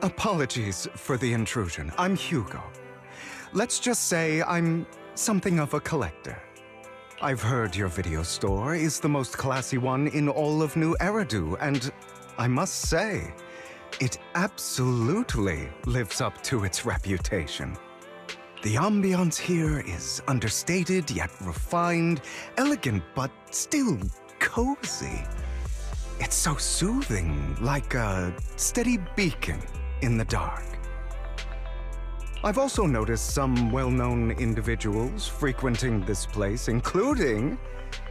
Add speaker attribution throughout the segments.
Speaker 1: Apologies for the intrusion. I'm Hugo. Let's just say I'm something of a collector. I've heard your video store is the most classy one in all of New Eridu, and I must say, it absolutely lives up to its reputation. The ambiance here is understated yet refined, elegant but still cozy. It's so soothing, like a steady beacon in the dark. I've also noticed some well-known individuals frequenting this place, including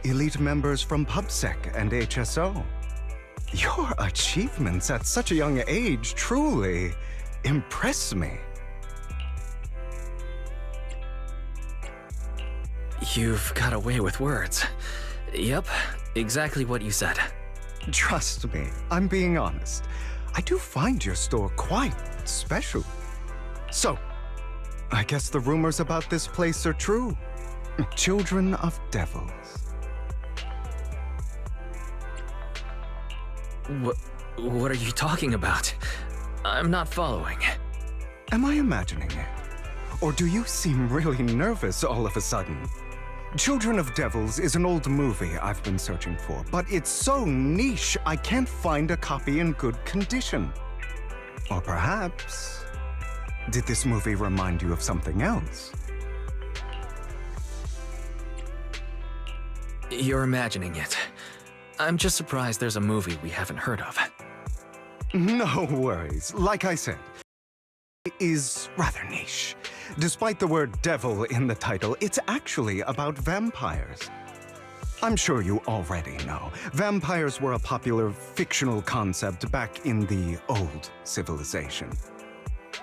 Speaker 1: elite members from PubSec and HSO. Your achievements at such a young age truly impress me.
Speaker 2: You've got away with words. Yep, exactly what you said.
Speaker 1: Trust me, I'm being honest. I do find your store quite special. So, I guess the rumors about this place are true. Children of devils.
Speaker 2: What are you talking about? I'm not following.
Speaker 1: Am I imagining it? Or do you seem really nervous all of a sudden? Children of Devils is an old movie I've been searching for, but it's so niche I can't find a copy in good condition. Or perhaps, did this movie remind you of something else?
Speaker 2: You're imagining it. I'm just surprised there's a movie we haven't heard of.
Speaker 1: No worries. Like I said, it is rather niche. Despite the word devil in the title, it's actually about vampires. I'm sure you already know. Vampires were a popular fictional concept back in the old civilization.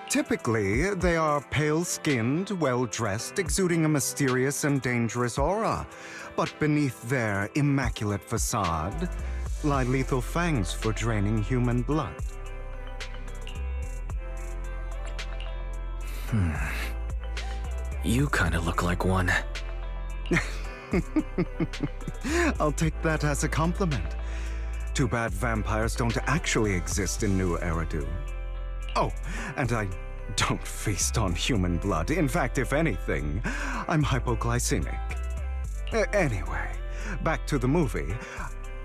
Speaker 1: Typically, they are pale-skinned, well-dressed, exuding a mysterious and dangerous aura. But beneath their immaculate facade lie lethal fangs for draining human blood.
Speaker 2: You kinda look like one.
Speaker 1: I'll take that as a compliment. Too bad vampires don't actually exist in New Eridu. Oh, and I don't feast on human blood. In fact, if anything, I'm hypoglycemic. Anyway, back to the movie.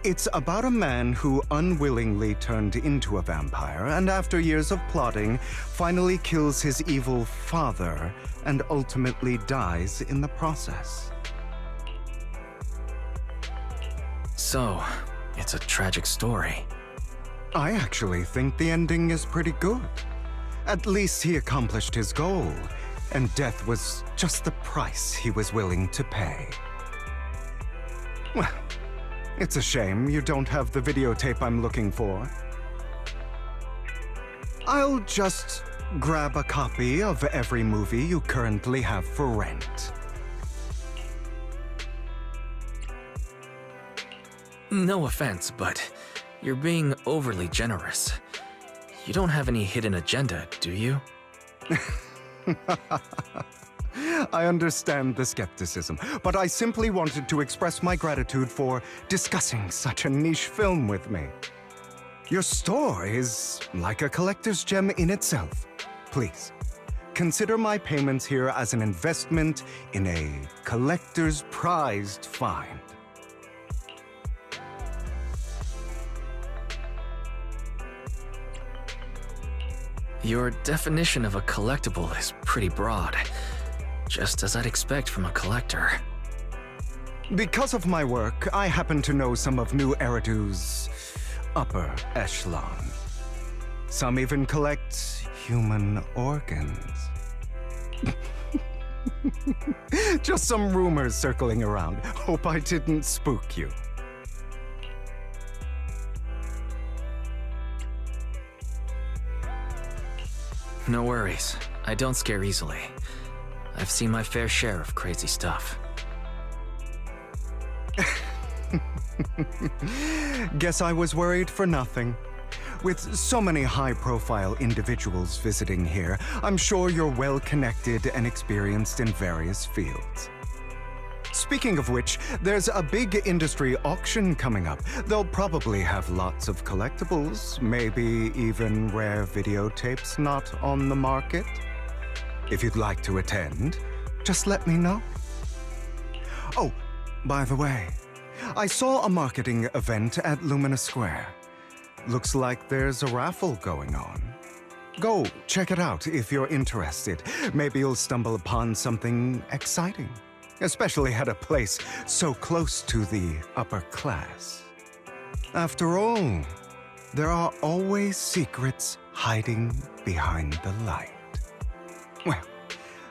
Speaker 1: It's about a man who unwillingly turned into a vampire and after years of plotting, finally kills his evil father and ultimately dies in the process.
Speaker 2: So, it's a tragic story.
Speaker 1: I actually think the ending is pretty good. At least he accomplished his goal, and death was just the price he was willing to pay. Well, it's a shame you don't have the videotape I'm looking for. I'll just grab a copy of every movie you currently have for rent.
Speaker 2: No offense, but you're being overly generous. You don't have any hidden agenda, do you?
Speaker 1: I understand the skepticism, but I simply wanted to express my gratitude for discussing such a niche film with me. Your store is like a collector's gem in itself. Please, consider my payments here as an investment in a collector's prized find.
Speaker 2: Your definition of a collectible is pretty broad, just as I'd expect from a collector.
Speaker 1: Because of my work, I happen to know some of New Eridu's upper echelon. Some even collect human organs. Just some rumors circling around. Hope I didn't spook you.
Speaker 2: No worries, I don't scare easily. I've seen my fair share of crazy stuff.
Speaker 1: Guess I was worried for nothing. With so many high-profile individuals visiting here, I'm sure you're well-connected and experienced in various fields. Speaking of which, there's a big industry auction coming up. They'll probably have lots of collectibles, maybe even rare videotapes not on the market. If you'd like to attend, just let me know. Oh, by the way, I saw a marketing event at Lumina Square. Looks like there's a raffle going on. Go check it out if you're interested. Maybe you'll stumble upon something exciting. Especially at a place so close to the upper class. After all, there are always secrets hiding behind the light. Well,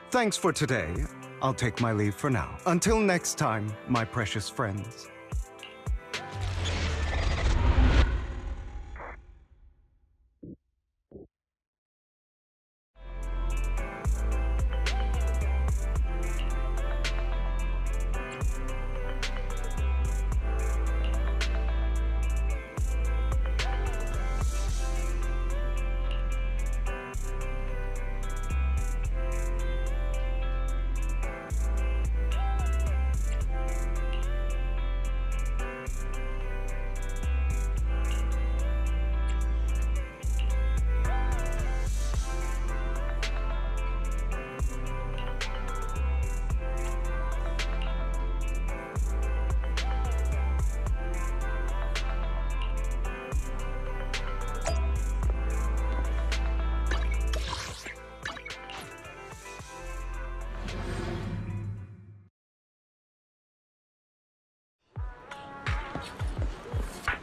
Speaker 1: thanks for today. I'll take my leave for now. Until next time, my precious friends.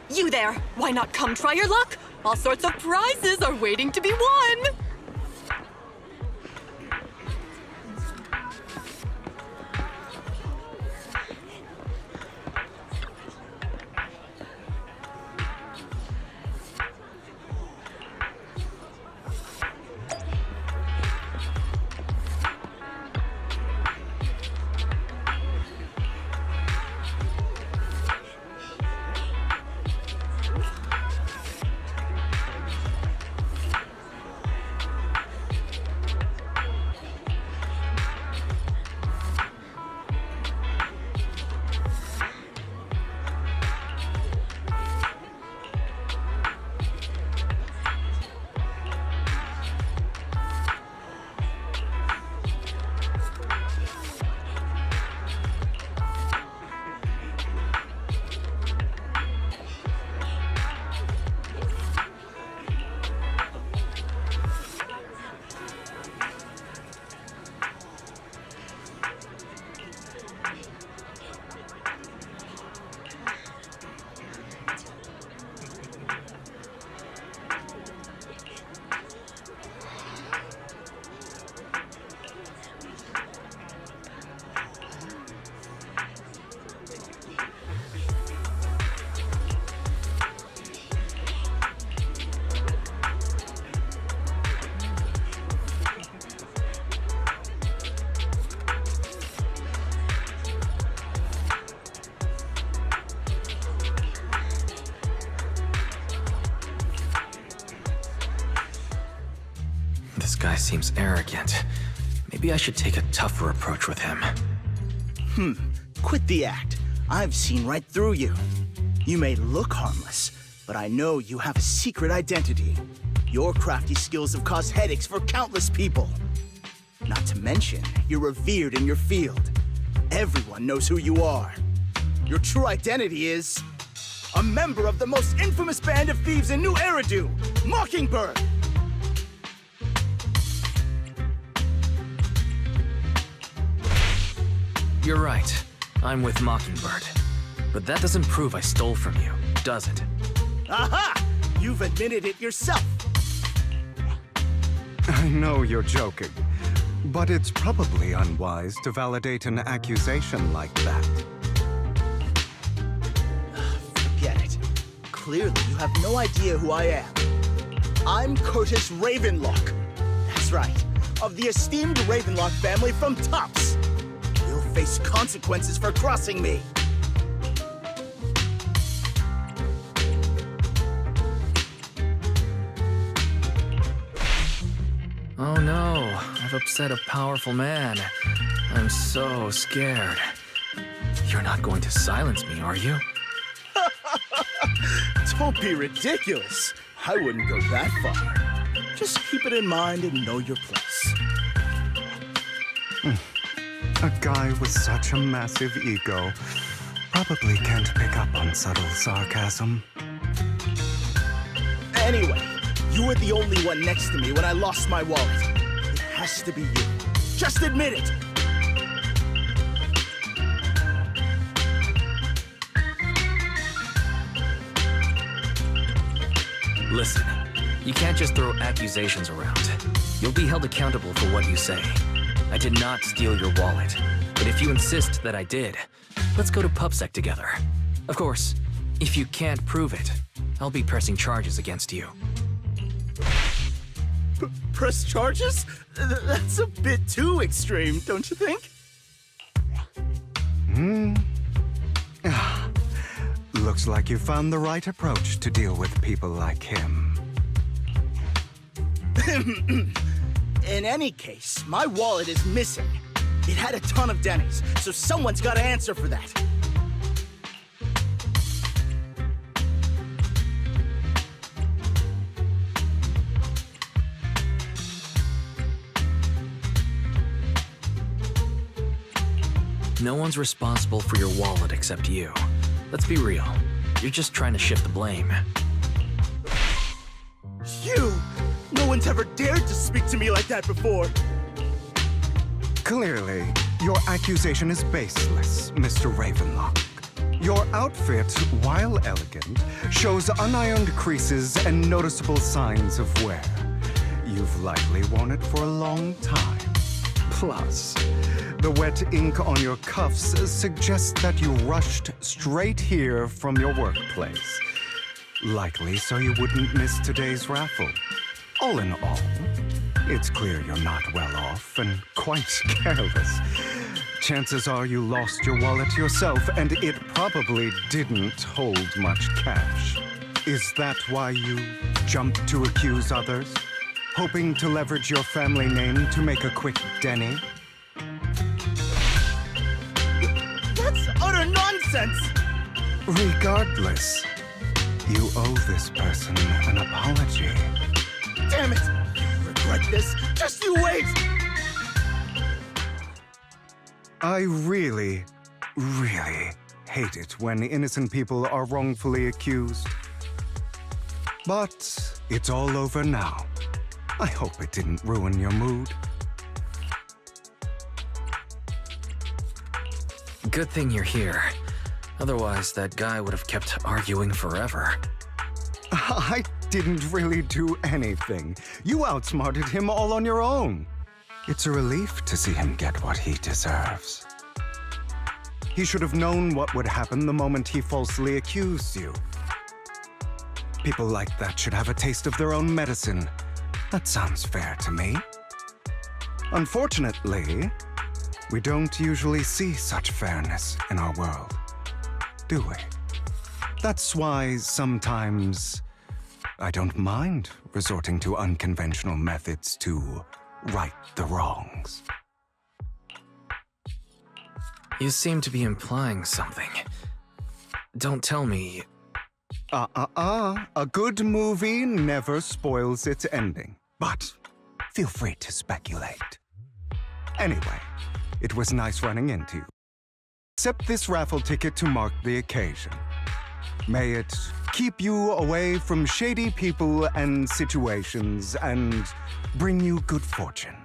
Speaker 3: You there! Why not come try your luck? All sorts of prizes are waiting to be won!
Speaker 2: This guy seems arrogant. Maybe I should take a tougher approach with him.
Speaker 4: Quit the act. I've seen right through you. You may look harmless, but I know you have a secret identity. Your crafty skills have caused headaches for countless people. Not to mention, you're revered in your field. Everyone knows who you are. Your true identity is a member of the most infamous band of thieves in New Eridu, Mockingbird!
Speaker 2: You're right. I'm with Mockingbird. But that doesn't prove I stole from you, does it?
Speaker 4: Aha! You've admitted it yourself.
Speaker 1: I know you're joking, but it's probably unwise to validate an accusation like that.
Speaker 4: Forget it. Clearly, you have no idea who I am. I'm Curtis Ravenlock. That's right, of the esteemed Ravenlock family from Tops. You'll face consequences for crossing me.
Speaker 2: Oh no, I've upset a powerful man. I'm so scared. You're not going to silence me, are you?
Speaker 4: Don't be ridiculous. I wouldn't go that far. Just keep it in mind and know your place.
Speaker 1: A guy with such a massive ego probably can't pick up on subtle sarcasm.
Speaker 4: Anyway, you were the only one next to me when I lost my wallet. It has to be you. Just admit it.
Speaker 2: Listen, you can't just throw accusations around. You'll be held accountable for what you say. I did not steal your wallet, but if you insist that I did, let's go to PubSec together. Of course, if you can't prove it, I'll be pressing charges against you.
Speaker 4: Press charges? That's a bit too extreme, don't you think?
Speaker 1: Looks like you found the right approach to deal with people like him.
Speaker 4: In any case, my wallet is missing. It had a ton of Denny's, so someone's got to answer for that.
Speaker 2: No one's responsible for your wallet except you. Let's be real. You're just trying to shift the blame.
Speaker 4: You! No one's ever dared to speak to me like that before.
Speaker 1: Clearly, your accusation is baseless, Mr. Ravenlock. Your outfit, while elegant, shows unironed creases and noticeable signs of wear. You've likely worn it for a long time. Plus, the wet ink on your cuffs suggests that you rushed straight here from your workplace. Likely so you wouldn't miss today's raffle. All in all, it's clear you're not well off and quite careless. Chances are you lost your wallet yourself, and it probably didn't hold much cash. Is that why you jumped to accuse others? Hoping to leverage your family name to make a quick Denny?
Speaker 4: That's utter nonsense!
Speaker 1: Regardless, you owe this person an apology.
Speaker 4: Damn it! You'll regret this. Just you wait!
Speaker 1: I really, really hate it when innocent people are wrongfully accused. But it's all over now. I hope it didn't ruin your mood.
Speaker 2: Good thing you're here. Otherwise, that guy would have kept arguing forever.
Speaker 1: I didn't really do anything. You outsmarted him all on your own. It's a relief to see him get what he deserves. He should have known what would happen the moment he falsely accused you. People like that should have a taste of their own medicine. That sounds fair to me. Unfortunately, we don't usually see such fairness in our world, do we? That's why sometimes I don't mind resorting to unconventional methods to right the wrongs.
Speaker 2: You seem to be implying something. Don't tell me...
Speaker 1: A good movie never spoils its ending, but feel free to speculate. Anyway, it was nice running into you. Accept this raffle ticket to mark the occasion. May it keep you away from shady people and situations and bring you good fortune.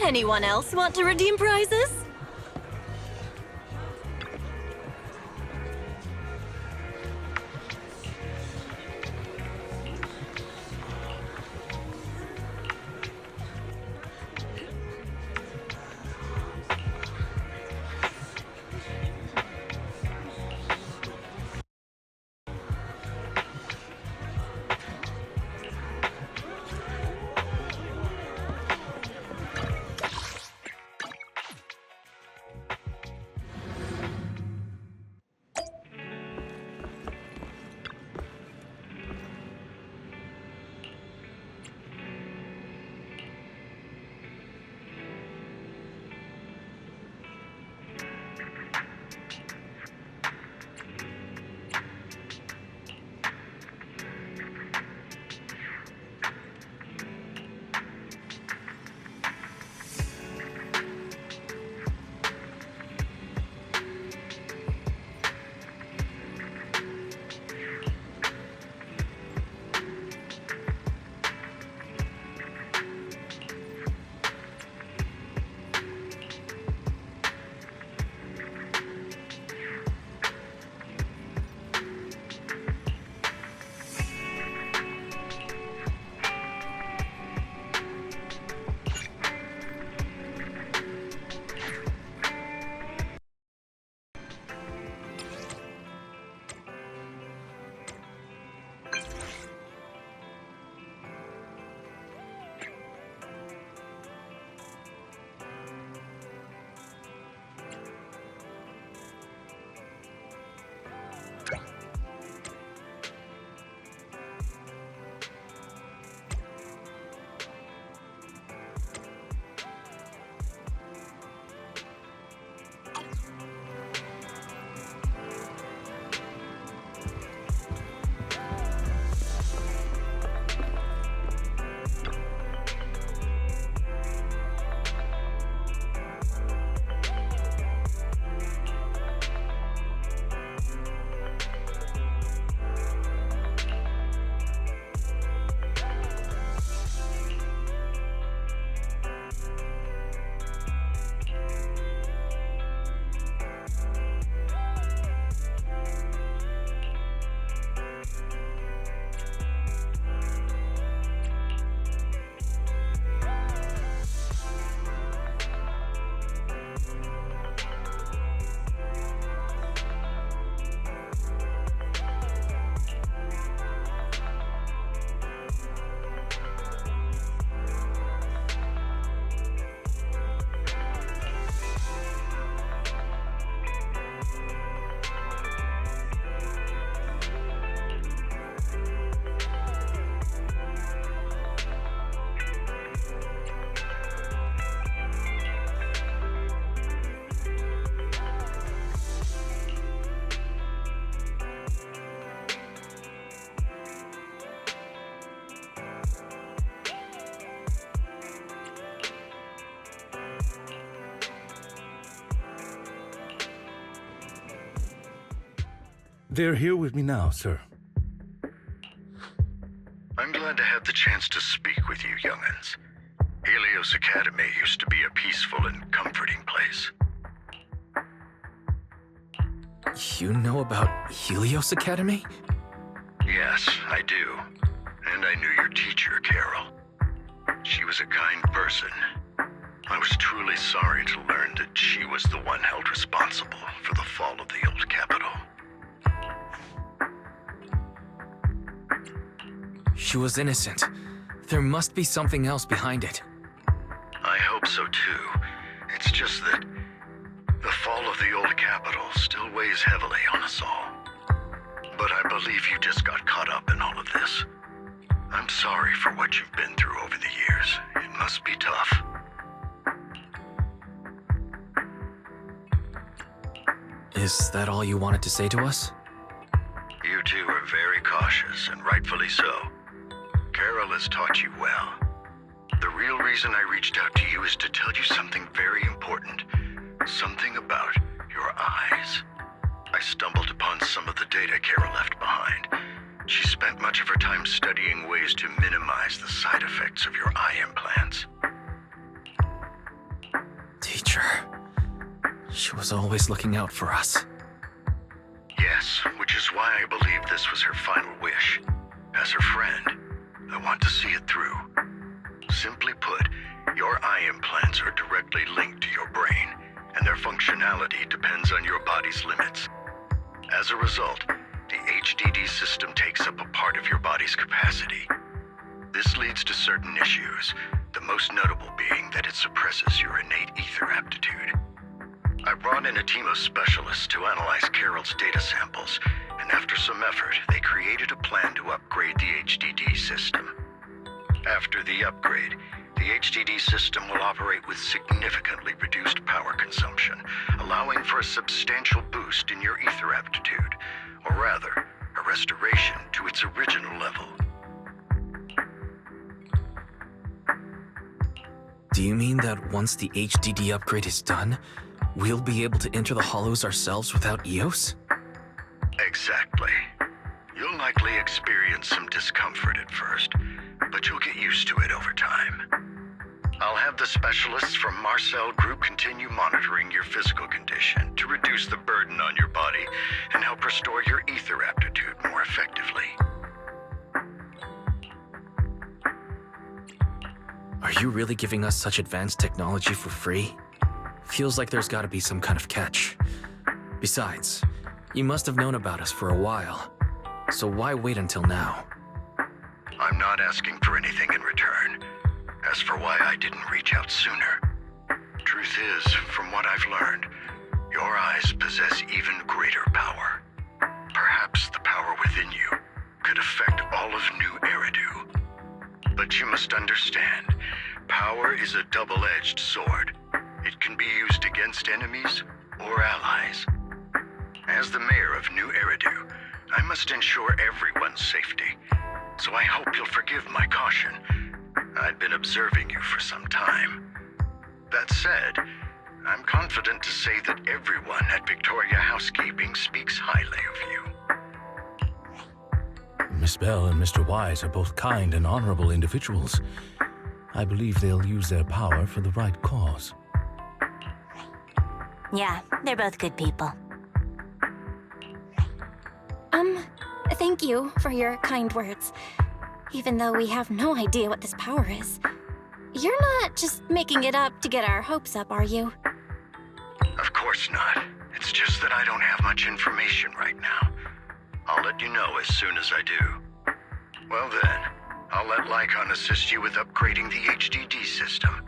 Speaker 3: Anyone else want to redeem prizes?
Speaker 5: They're here with me now, sir.
Speaker 6: I'm glad to have the chance to speak with you, young'uns. Helios Academy used to be a peaceful and comforting place.
Speaker 2: You know about Helios Academy?
Speaker 6: Yes, I do. And I knew your teacher, Carol. She was a kind person. I was truly sorry to learn that she was the one held responsible for the fall of the old capital.
Speaker 2: She was innocent. There must be something else behind it.
Speaker 6: I hope so too. It's just that the fall of the old capital still weighs heavily on us all. But I believe you just got caught up in all of this. I'm sorry for what you've been through over the years. It must be tough.
Speaker 2: Is that all you wanted to say to us?
Speaker 6: You two are very cautious, and rightfully so. Carol has taught you well. The real reason I reached out to you is to tell you something very important. Something about your eyes. I stumbled upon some of the data Carol left behind. She spent much of her time studying ways to minimize the side effects of your eye implants.
Speaker 2: She was always looking out for us.
Speaker 6: Yes, which is why I believe this was her final wish. As her friend, I want to see it through. Simply put, your eye implants are directly linked to your brain, and their functionality depends on your body's limits. As a result, the HDD system takes up a part of your body's capacity. This leads to certain issues, the most notable being that it suppresses your innate ether aptitude. I brought in a team of specialists to analyze Carol's data samples, and after some effort, they created a plan to upgrade the HDD system. After the upgrade, the HDD system will operate with significantly reduced power consumption, allowing for a substantial boost in your ether aptitude, or rather, a restoration to its original level.
Speaker 2: Do you mean that once the HDD upgrade is done, we'll be able to enter the hollows ourselves without EOS?
Speaker 6: Exactly. You'll likely experience some discomfort at first, but you'll get used to it over time. I'll have the specialists from Marcel Group continue monitoring your physical condition to reduce the burden on your body and help restore your ether aptitude more effectively.
Speaker 2: Are you really giving us such advanced technology for free? Feels like there's gotta be some kind of catch. Besides, you must have known about us for a while, so why wait until now?
Speaker 6: I'm not asking for anything in return. As for why I didn't reach out sooner, truth is, from what I've learned, your eyes possess even greater power. Perhaps the power within you could affect all of New Eridu. But you must understand, power is a double-edged sword. It can be used against enemies or allies. As the mayor of New Eridu, I must ensure everyone's safety, so I hope you'll forgive my caution. I've been observing you for some time. That said, I'm confident to say that everyone at Victoria Housekeeping speaks highly of you.
Speaker 5: Miss Bell and Mr. Wise are both kind and honorable individuals. I believe they'll use their power for the right cause.
Speaker 7: Yeah, they're both good people.
Speaker 8: Thank you for your kind words. Even though we have no idea what this power is. You're not just making it up to get our hopes up, are you?
Speaker 6: Of course not. It's just that I don't have much information right now. I'll let you know as soon as I do. Well then, I'll let Lycon assist you with upgrading the HDD system.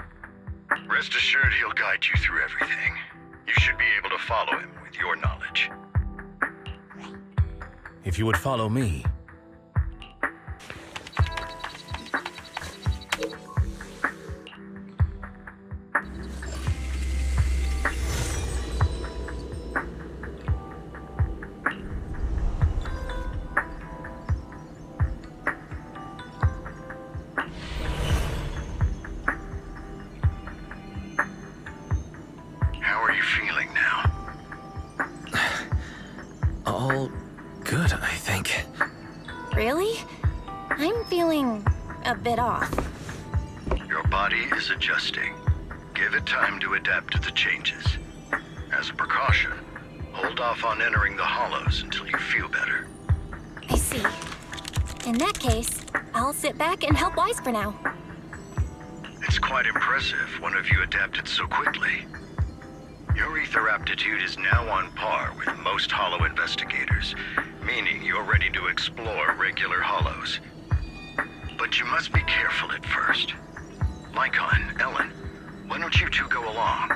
Speaker 6: Rest assured he'll guide you through everything. You should be able to follow him with your knowledge.
Speaker 5: If you would follow me.
Speaker 6: How are you feeling now?
Speaker 2: All good, I think.
Speaker 8: Really? I'm feeling a bit off.
Speaker 6: Your body is adjusting. Give it time to adapt to the changes. As a precaution, hold off on entering the hollows until you feel better.
Speaker 8: I see. In that case, I'll sit back and help Wise for now.
Speaker 6: It's quite impressive one of you adapted so quickly. Your ether aptitude is now on par with most hollow investigators, meaning you're ready to explore regular hollows. But you must be careful at first. Lycon, Ellen, why don't you two go along?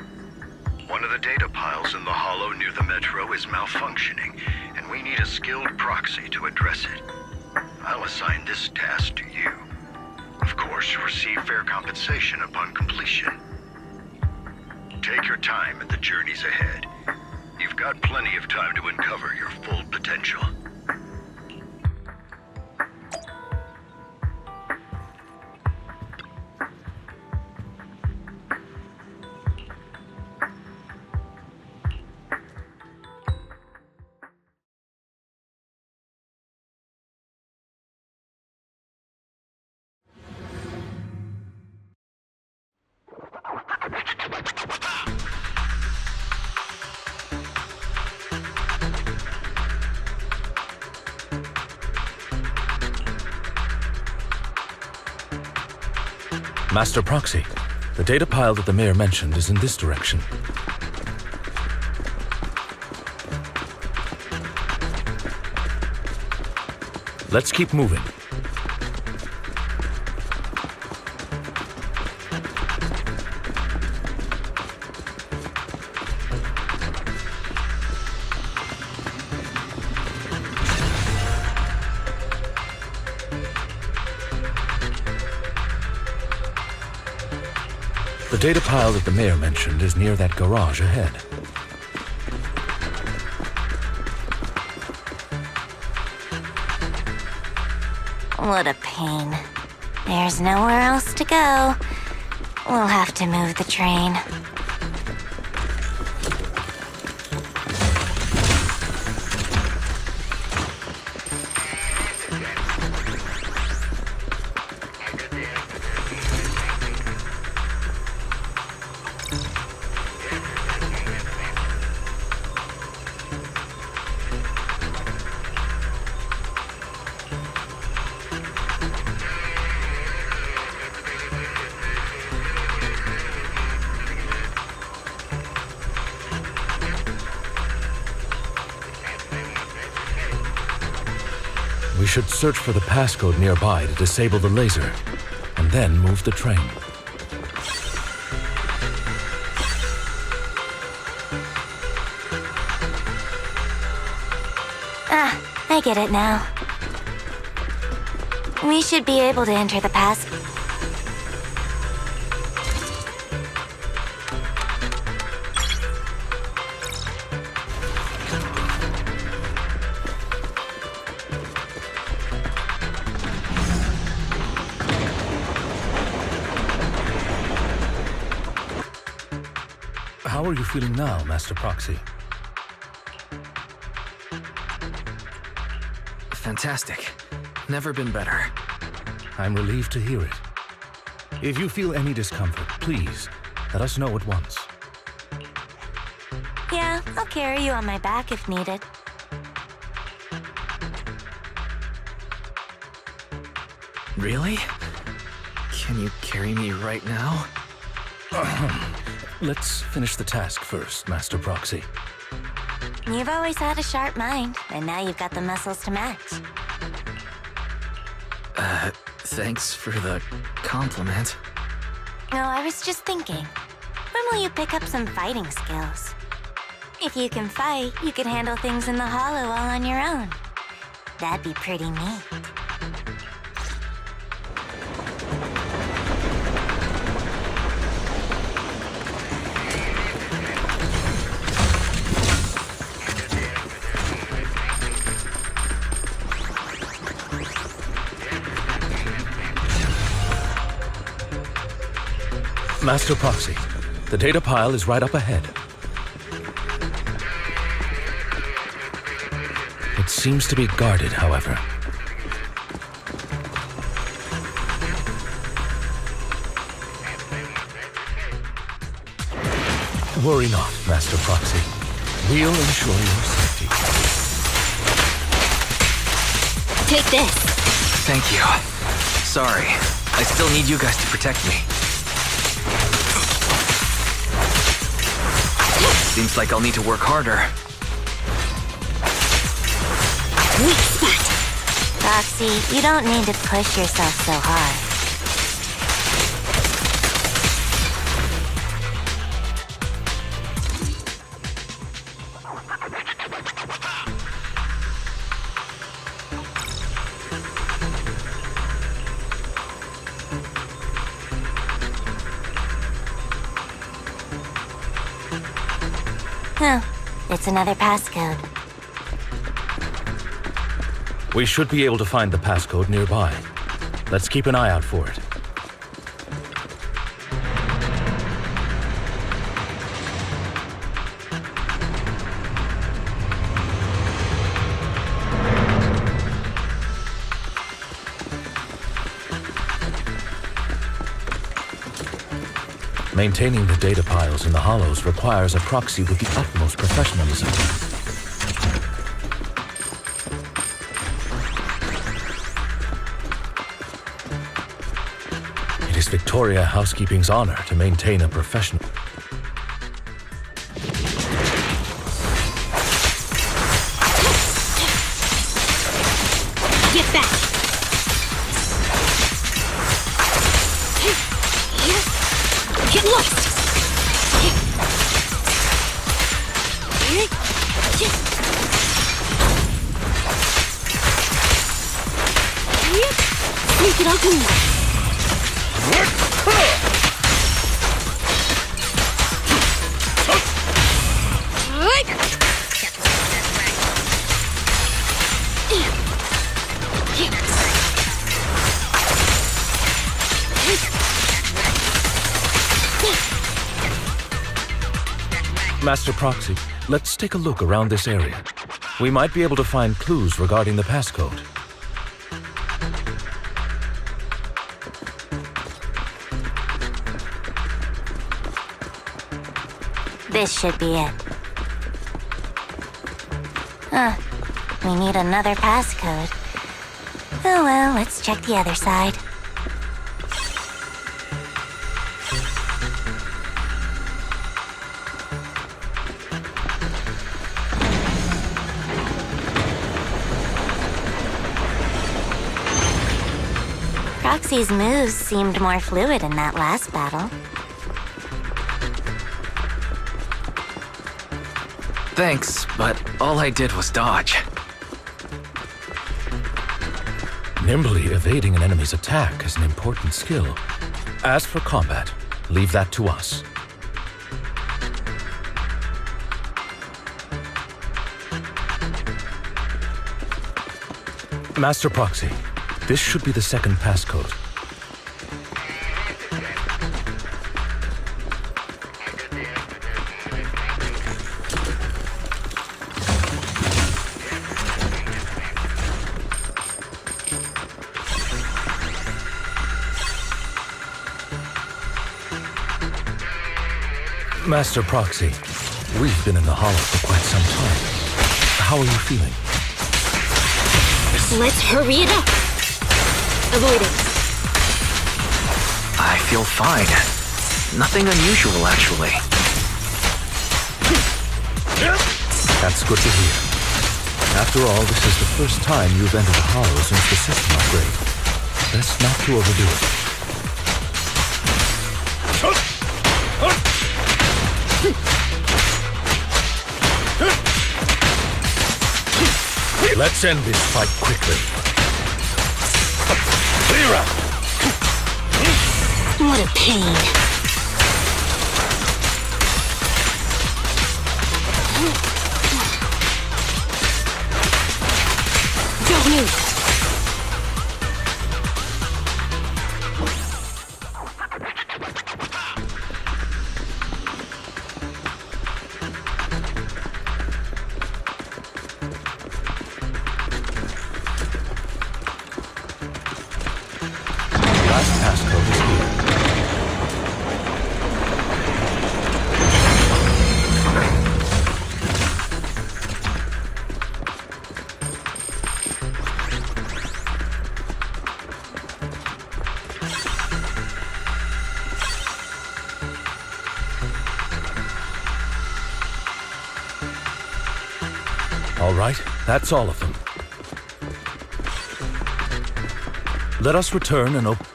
Speaker 6: One of the data piles in the hollow near the metro is malfunctioning, and we need a skilled proxy to address it. I'll assign this task to you. Of course, receive fair compensation upon completion. Take your time in the journeys ahead. You've got plenty of time to uncover your full potential.
Speaker 5: Master Proxy, the data pile that the mayor mentioned is in this direction. Let's keep moving. The data pile that the mayor mentioned is near that garage ahead.
Speaker 7: What a pain. There's nowhere else to go. We'll have to move the train.
Speaker 5: We should search for the passcode nearby to disable the laser, and then move the train.
Speaker 7: Ah, I get it now. We should be able to enter the pass.
Speaker 5: How are you feeling now, Master Proxy?
Speaker 2: Fantastic. Never been better.
Speaker 5: I'm relieved to hear it. If you feel any discomfort, please let us know at once.
Speaker 7: Yeah, I'll carry you on my back if needed.
Speaker 2: Really? Can you carry me right now?
Speaker 5: Let's finish the task first, Master Proxy.
Speaker 7: You've always had a sharp mind, and now you've got the muscles to match.
Speaker 2: Thanks for the compliment.
Speaker 7: No, I was just thinking. When will you pick up some fighting skills? If you can fight, you could handle things in the hollow all on your own. That'd be pretty neat.
Speaker 5: Master Proxy, the data pile is right up ahead. It seems to be guarded, however. Worry not, Master Proxy. We'll ensure your safety.
Speaker 8: Take this.
Speaker 2: Thank you. Sorry. I still need you guys to protect me. Seems like I'll need to work harder.
Speaker 8: Weak spot.
Speaker 7: Roxy, you don't need to push yourself so hard. Oh, it's another passcode.
Speaker 5: We should be able to find the passcode nearby. Let's keep an eye out for it. Maintaining the data piles in the hollows requires a proxy with the utmost professionalism. It is Victoria Housekeeping's honor to maintain a professional...
Speaker 8: Get back! Get lost! Sneak it up in there.
Speaker 5: Master Proxy, let's take a look around this area. We might be able to find clues regarding the passcode.
Speaker 7: This should be it. We need another passcode. Oh well, let's check the other side. Proxy's moves seemed more fluid in that last battle.
Speaker 2: Thanks, but all I did was dodge.
Speaker 5: Nimbly evading an enemy's attack is an important skill. As for combat, leave that to us. Master Proxy, this should be the second passcode. Master Proxy, we've been in the Hollow for quite some time. How are you feeling?
Speaker 8: Let's hurry it up! Avoid it.
Speaker 2: I feel fine. Nothing unusual, actually.
Speaker 5: That's good to hear. After all, this is the first time you've entered the Hollow since the system upgrade. Best not to overdo it. Let's end this fight quickly. Clear out!
Speaker 8: What a pain. Don't move.
Speaker 5: All right, that's all of them. Let us return and open...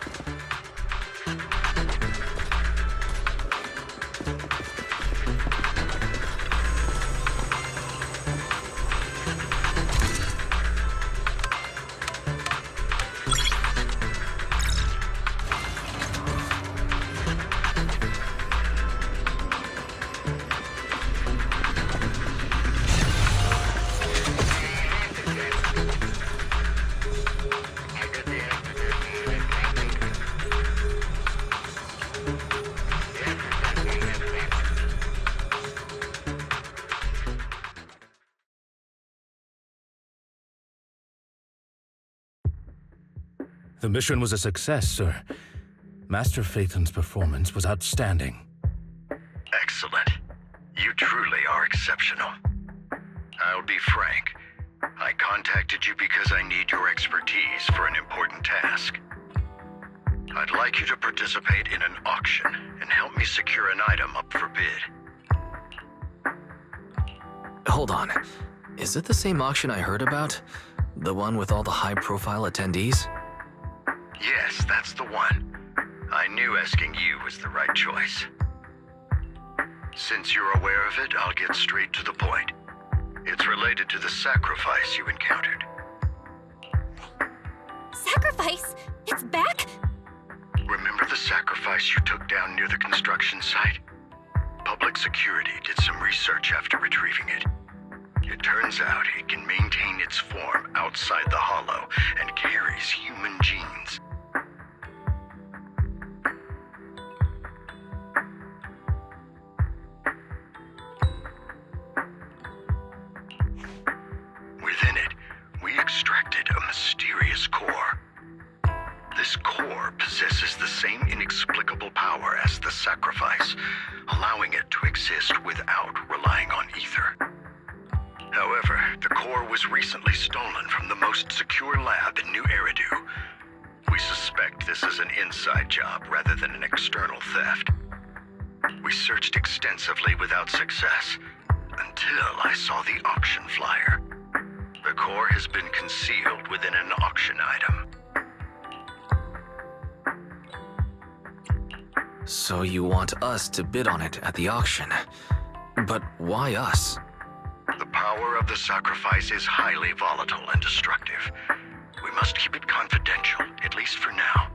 Speaker 5: The mission was a success, sir. Master Phaethon's performance was outstanding.
Speaker 6: Excellent. You truly are exceptional. I'll be frank. I contacted you because I need your expertise for an important task. I'd like you to participate in an auction and help me secure an item up for bid.
Speaker 2: Hold on. Is it the same auction I heard about? The one with all the high-profile attendees?
Speaker 6: Yes, that's the one. I knew asking you was the right choice. Since you're aware of it, I'll get straight to the point. It's related to the sacrifice you encountered.
Speaker 8: Sacrifice? It's back?
Speaker 6: Remember the sacrifice you took down near the construction site? Public security did some research after retrieving it. It turns out it can maintain its form outside the hollow and carries human genes. Within it, we extracted a mysterious core. This core possesses the same inexplicable power as the sacrifice, allowing it to exist without relying on ether. However, the core was recently stolen from the most secure lab in New Eridu. We suspect this is an inside job rather than an external theft. We searched extensively without success, until I saw the auction flyer. The core has been concealed within an auction item.
Speaker 2: So you want us to bid on it at the auction. But why us?
Speaker 6: The power of the sacrifice is highly volatile and destructive. We must keep it confidential, at least for now.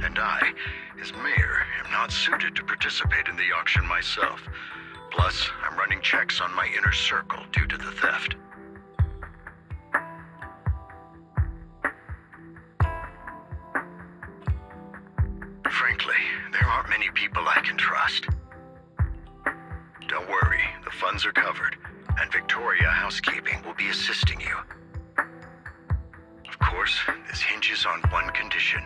Speaker 6: And I, as mayor, am not suited to participate in the auction myself. Plus, I'm running checks on my inner circle due to the theft. Frankly, there aren't many people I can trust. Don't worry, the funds are covered, and Victoria Housekeeping will be assisting you. Of course, this hinges on one condition: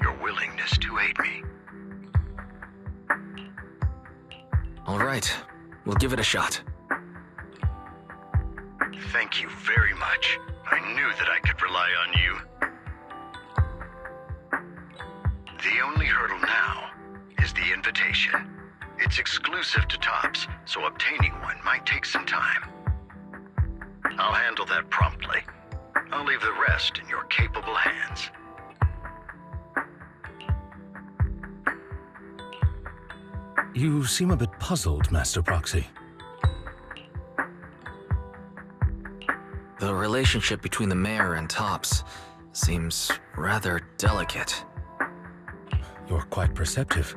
Speaker 6: your willingness to aid me.
Speaker 2: All right, we'll give it a shot.
Speaker 6: Thank you very much. I knew that I could rely on you. The only hurdle now is the invitation. It's exclusive to Tops, so obtaining one might take some time. I'll handle that promptly. I'll leave the rest in your capable hands.
Speaker 5: You seem a bit puzzled, Master Proxy.
Speaker 2: The relationship between the mayor and Tops seems rather delicate.
Speaker 5: You're quite perceptive.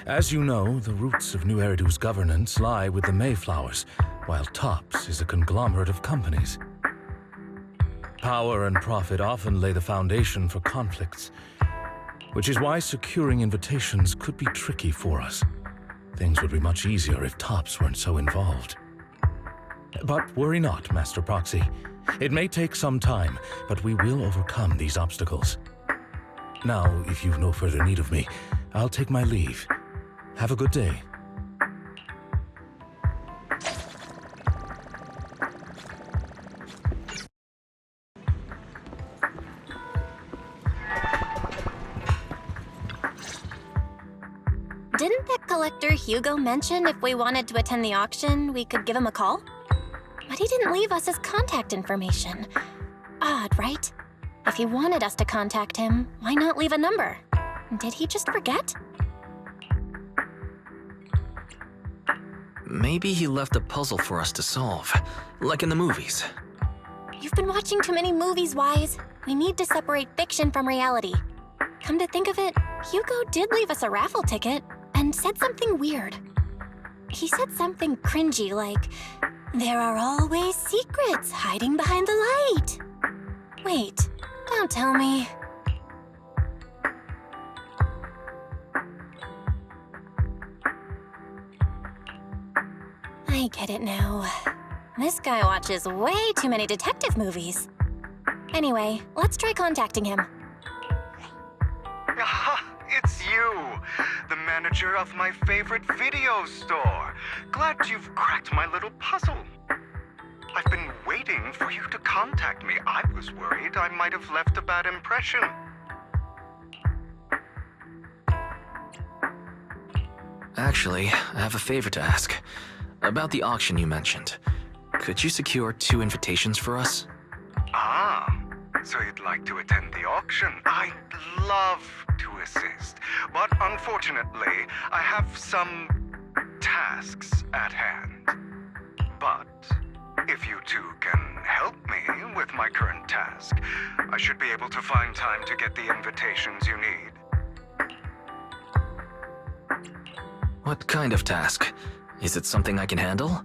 Speaker 5: As you know, the roots of New Eridu's governance lie with the Mayflowers, while Tops is a conglomerate of companies. Power and profit often lay the foundation for conflicts, which is why securing invitations could be tricky for us. Things would be much easier if Tops weren't so involved. But worry not, Master Proxy. It may take some time, but we will overcome these obstacles. Now, if you've no further need of me, I'll take my leave. Have a good day.
Speaker 8: Didn't that collector Hugo mention if we wanted to attend the auction, we could give him a call? But he didn't leave us his contact information. Odd, right? If he wanted us to contact him, why not leave a number? Did he just forget?
Speaker 2: Maybe he left a puzzle for us to solve, like in the movies.
Speaker 8: You've been watching too many movies, Wise. We need to separate fiction from reality. Come to think of it, Hugo did leave us a raffle ticket and said something weird. He said something cringy like, "There are always secrets hiding behind the light." Wait, don't tell me. I get it now. This guy watches way too many detective movies. Anyway, let's try contacting him.
Speaker 1: Ah, it's you, the manager of my favorite video store. Glad you've cracked my little puzzle. I've been waiting for you to contact me. I was worried I might have left a bad impression.
Speaker 2: Actually, I have a favor to ask. About the auction you mentioned. Could you secure 2 invitations for us?
Speaker 1: Ah, so you'd like to attend the auction? I'd love to assist, but unfortunately, I have some tasks at hand. But if you two can help me with my current task, I should be able to find time to get the invitations you need.
Speaker 2: What kind of task? Is it something I can handle?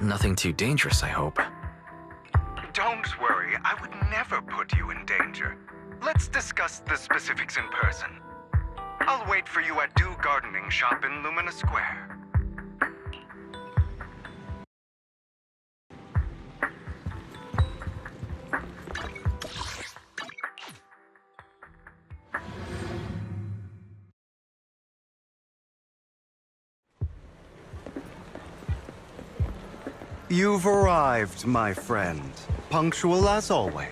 Speaker 2: Nothing too dangerous, I hope.
Speaker 1: Don't worry, I would never put you in danger. Let's discuss the specifics in person. I'll wait for you at Dew Gardening Shop in Lumina Square. You've arrived, my friend. Punctual as always.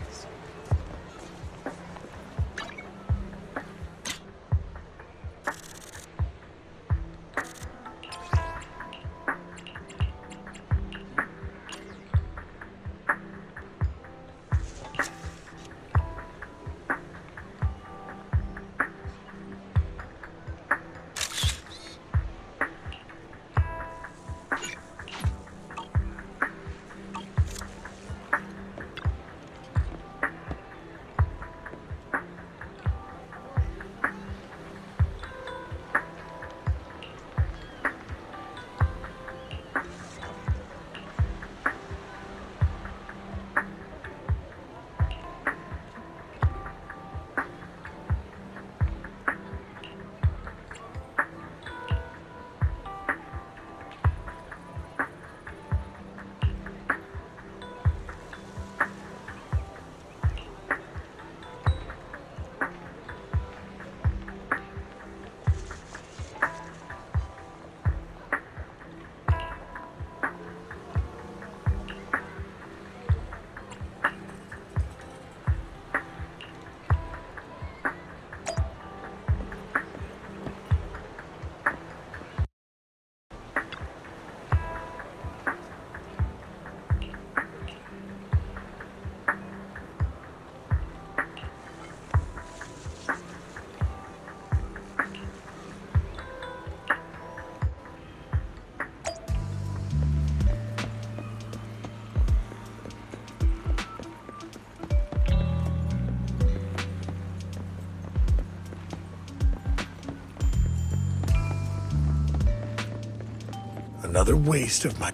Speaker 9: Another waste of my...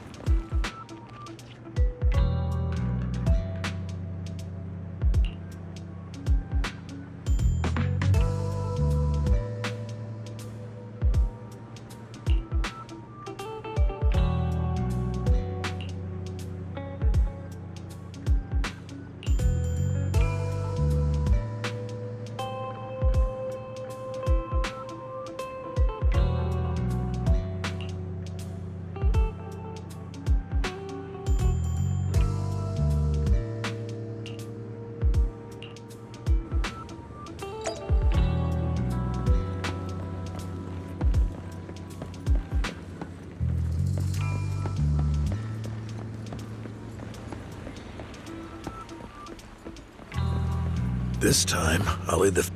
Speaker 9: This time, I'll lead the...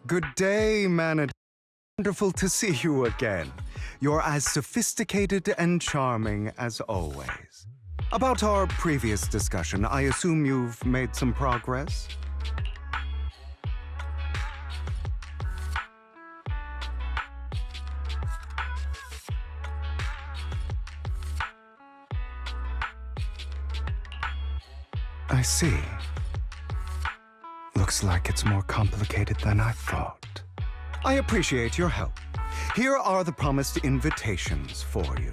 Speaker 1: Good day, Manad. Wonderful to see you again. You're as sophisticated and charming as always. About our previous discussion, I assume you've made some progress? I see. Looks like it's more complicated than I thought. I appreciate your help. Here are the promised invitations for you.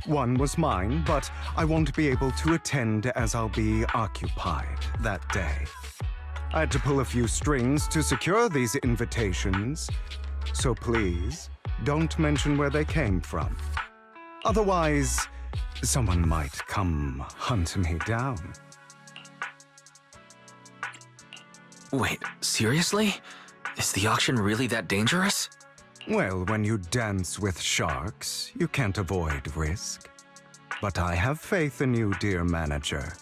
Speaker 1: One was mine, but I won't be able to attend as I'll be occupied that day. I had to pull a few strings to secure these invitations, so please don't mention where they came from. Otherwise, someone might come hunt me down.
Speaker 2: Wait, seriously? Is the auction really that dangerous?
Speaker 1: Well, when you dance with sharks, you can't avoid risk. But I have faith in you, dear manager.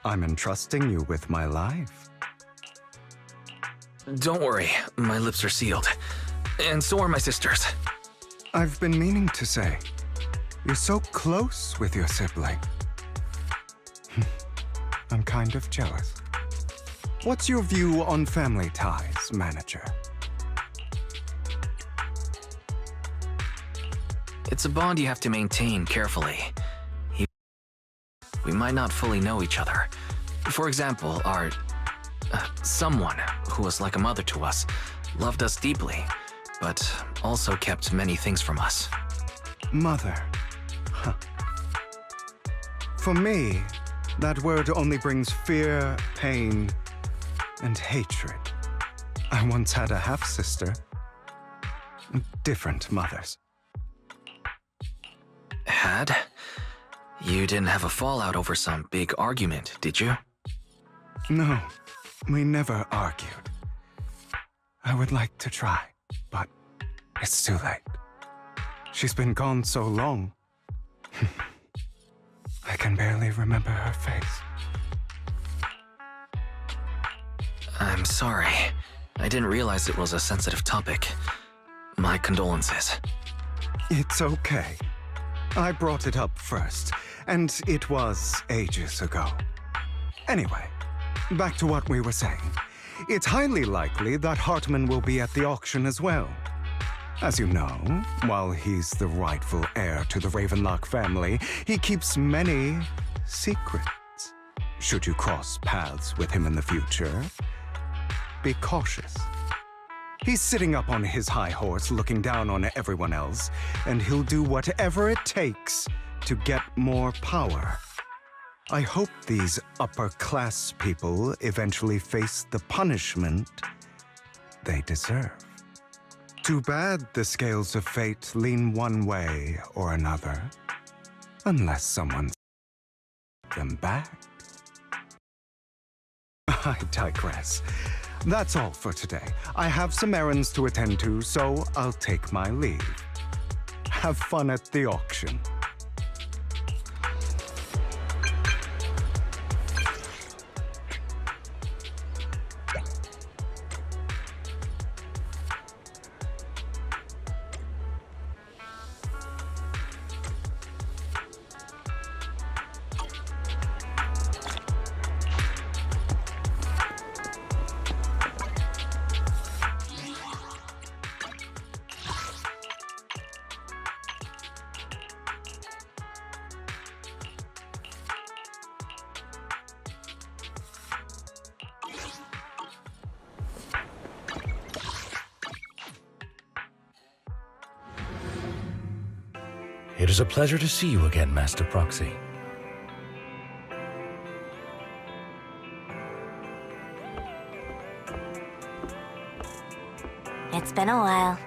Speaker 1: I'm entrusting you with my life.
Speaker 2: Don't worry, my lips are sealed. And so are my sisters.
Speaker 1: I've been meaning to say, you're so close with your sibling. I'm kind of jealous. What's your view on family ties, manager?
Speaker 2: It's a bond you have to maintain carefully. We might not fully know each other. For example, our someone who was like a mother to us loved us deeply, but also kept many things from us.
Speaker 1: Mother. Huh. For me, that word only brings fear, pain, and hatred. I once had a half-sister. Different mothers.
Speaker 2: Had? You didn't have a fallout over some big argument, did you?
Speaker 1: No, we never argued. I would like to try, but it's too late. She's been gone so long. I can barely remember her face.
Speaker 2: I'm sorry. I didn't realize it was a sensitive topic. My condolences.
Speaker 1: It's okay. I brought it up first, and it was ages ago. Anyway, back to what we were saying. It's highly likely that Hartman will be at the auction as well. As you know, while he's the rightful heir to the Ravenlock family, he keeps many secrets. Should you cross paths with him in the future, be cautious. He's sitting up on his high horse looking down on everyone else, and he'll do whatever it takes to get more power. I hope these upper-class people eventually face the punishment they deserve. Too bad the scales of fate lean one way or another, unless someone them back. I digress. That's all for today. I have some errands to attend to, so I'll take my leave. Have fun at the auction.
Speaker 5: It is a pleasure to see you again, Master Proxy.
Speaker 7: It's been a while.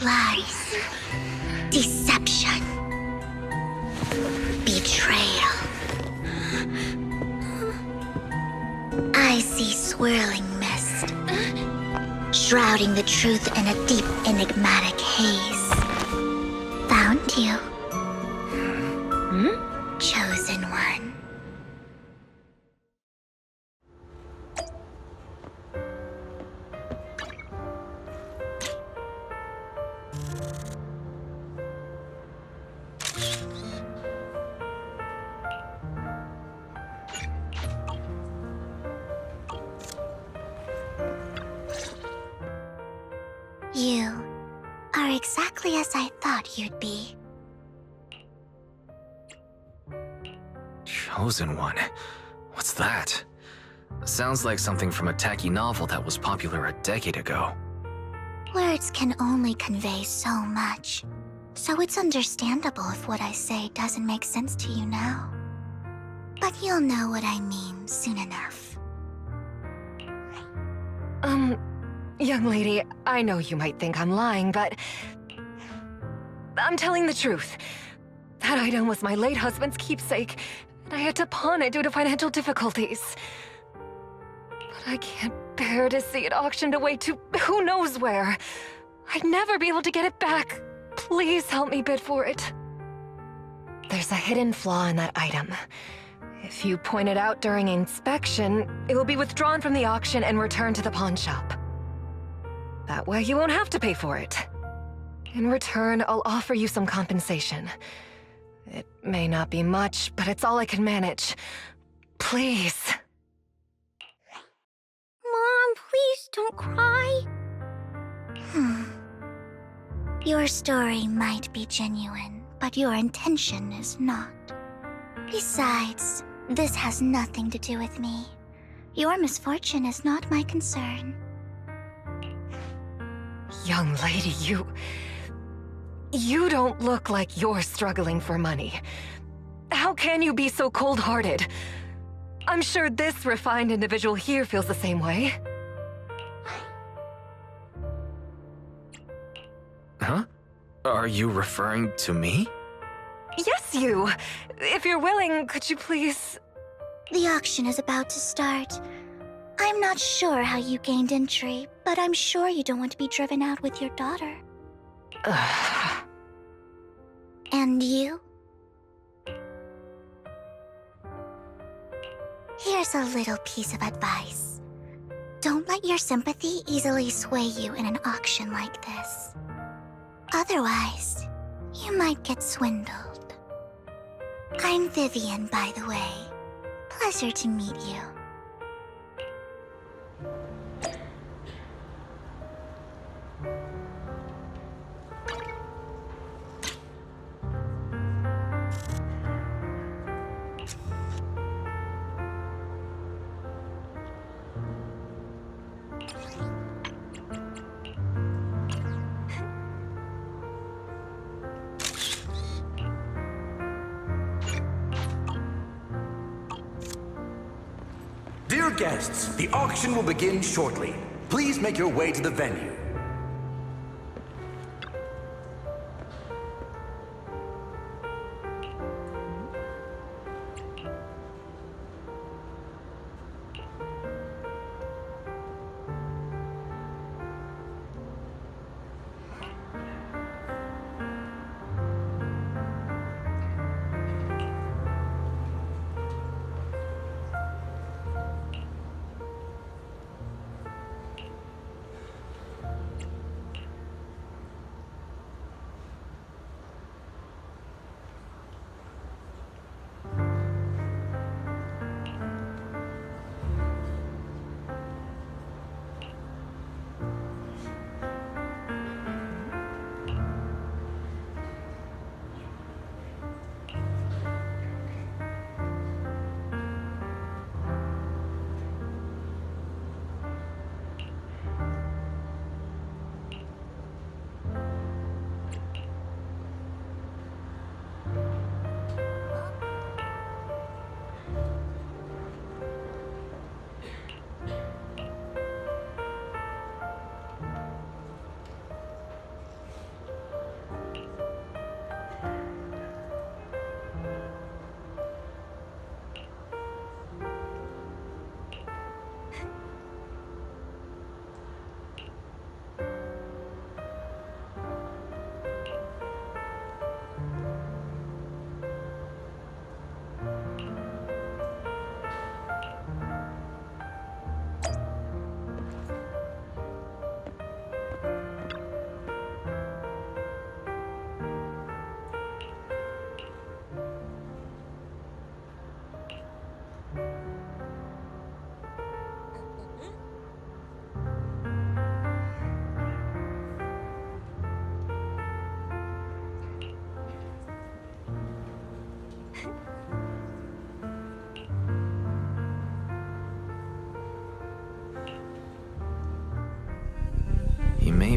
Speaker 7: Lies. Deception. Betrayal. I see swirling mist, shrouding the truth in a deep, enigmatic haze. Found you. Chosen one. You are exactly as I thought you'd be.
Speaker 2: Chosen one? What's that? Sounds like something from a tacky novel that was popular a decade ago.
Speaker 7: Words can only convey so much, so it's understandable if what I say doesn't make sense to you now. But you'll know what I mean soon enough.
Speaker 10: Young lady, I know you might think I'm lying, but I'm telling the truth. That item was my late husband's keepsake, and I had to pawn it due to financial difficulties. But I can't bear to see it auctioned away to who knows where. I'd never be able to get it back. Please help me bid for it. There's a hidden flaw in that item. If you point it out during inspection, it will be withdrawn from the auction and returned to the pawn shop. That way you won't have to pay for it. In return, I'll offer you some compensation. It may not be much, but it's all I can manage. Please.
Speaker 7: Mom, please don't cry. Your story might be genuine, but your intention is not. Besides, this has nothing to do with me. Your misfortune is not my concern.
Speaker 10: Young lady, you don't look like you're struggling for money. How can you be so cold-hearted? I'm sure this refined individual here feels the same way.
Speaker 2: Huh? Are you referring to me?
Speaker 10: Yes, you! If you're willing, could you please...
Speaker 7: The auction is about to start. I'm not sure how you gained entry, but I'm sure you don't want to be driven out with your daughter. And you? Here's a little piece of advice. Don't let your sympathy easily sway you in an auction like this. Otherwise, you might get swindled. I'm Vivian, by the way. Pleasure to meet you.
Speaker 11: Dear guests, the auction will begin shortly. Please make your way to the venue.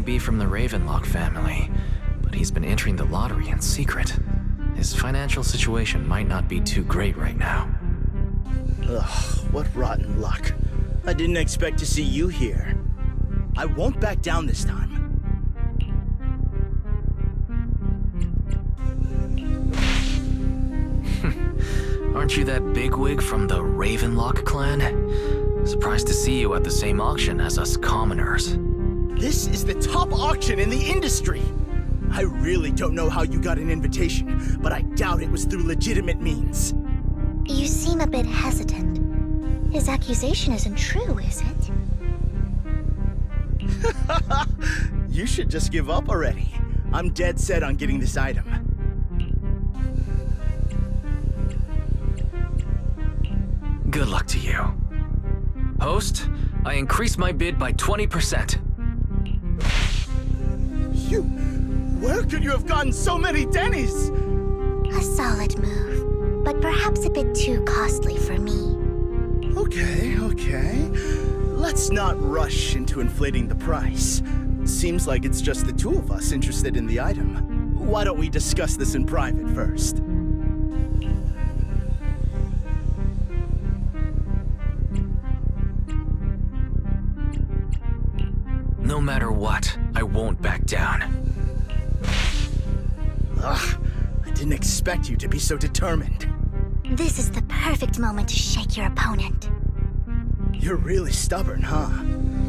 Speaker 2: be from the Ravenlock family, but he's been entering the lottery in secret. His financial situation might not be too great right now.
Speaker 4: Ugh, what rotten luck. I didn't expect to see you here. I won't back down this time.
Speaker 2: Aren't you that bigwig from the Ravenlock clan? Surprised to see you at the same auction as us commoners.
Speaker 4: This is the top auction in the industry! I really don't know how you got an invitation, but I doubt it was through legitimate means.
Speaker 7: You seem a bit hesitant. His accusation isn't true, is it?
Speaker 4: You should just give up already. I'm dead set on getting this item.
Speaker 2: Good luck to you. Host, I increase my bid by 20%.
Speaker 4: Where could you have gotten so many Denny's?
Speaker 7: A solid move, but perhaps a bit too costly for me.
Speaker 4: Okay. Let's not rush into inflating the price. Seems like it's just the two of us interested in the item. Why don't we discuss this in private first?
Speaker 2: No matter what, I won't back down.
Speaker 4: Ugh, I didn't expect you to be so determined.
Speaker 7: This is the perfect moment to shake your opponent.
Speaker 4: You're really stubborn, huh?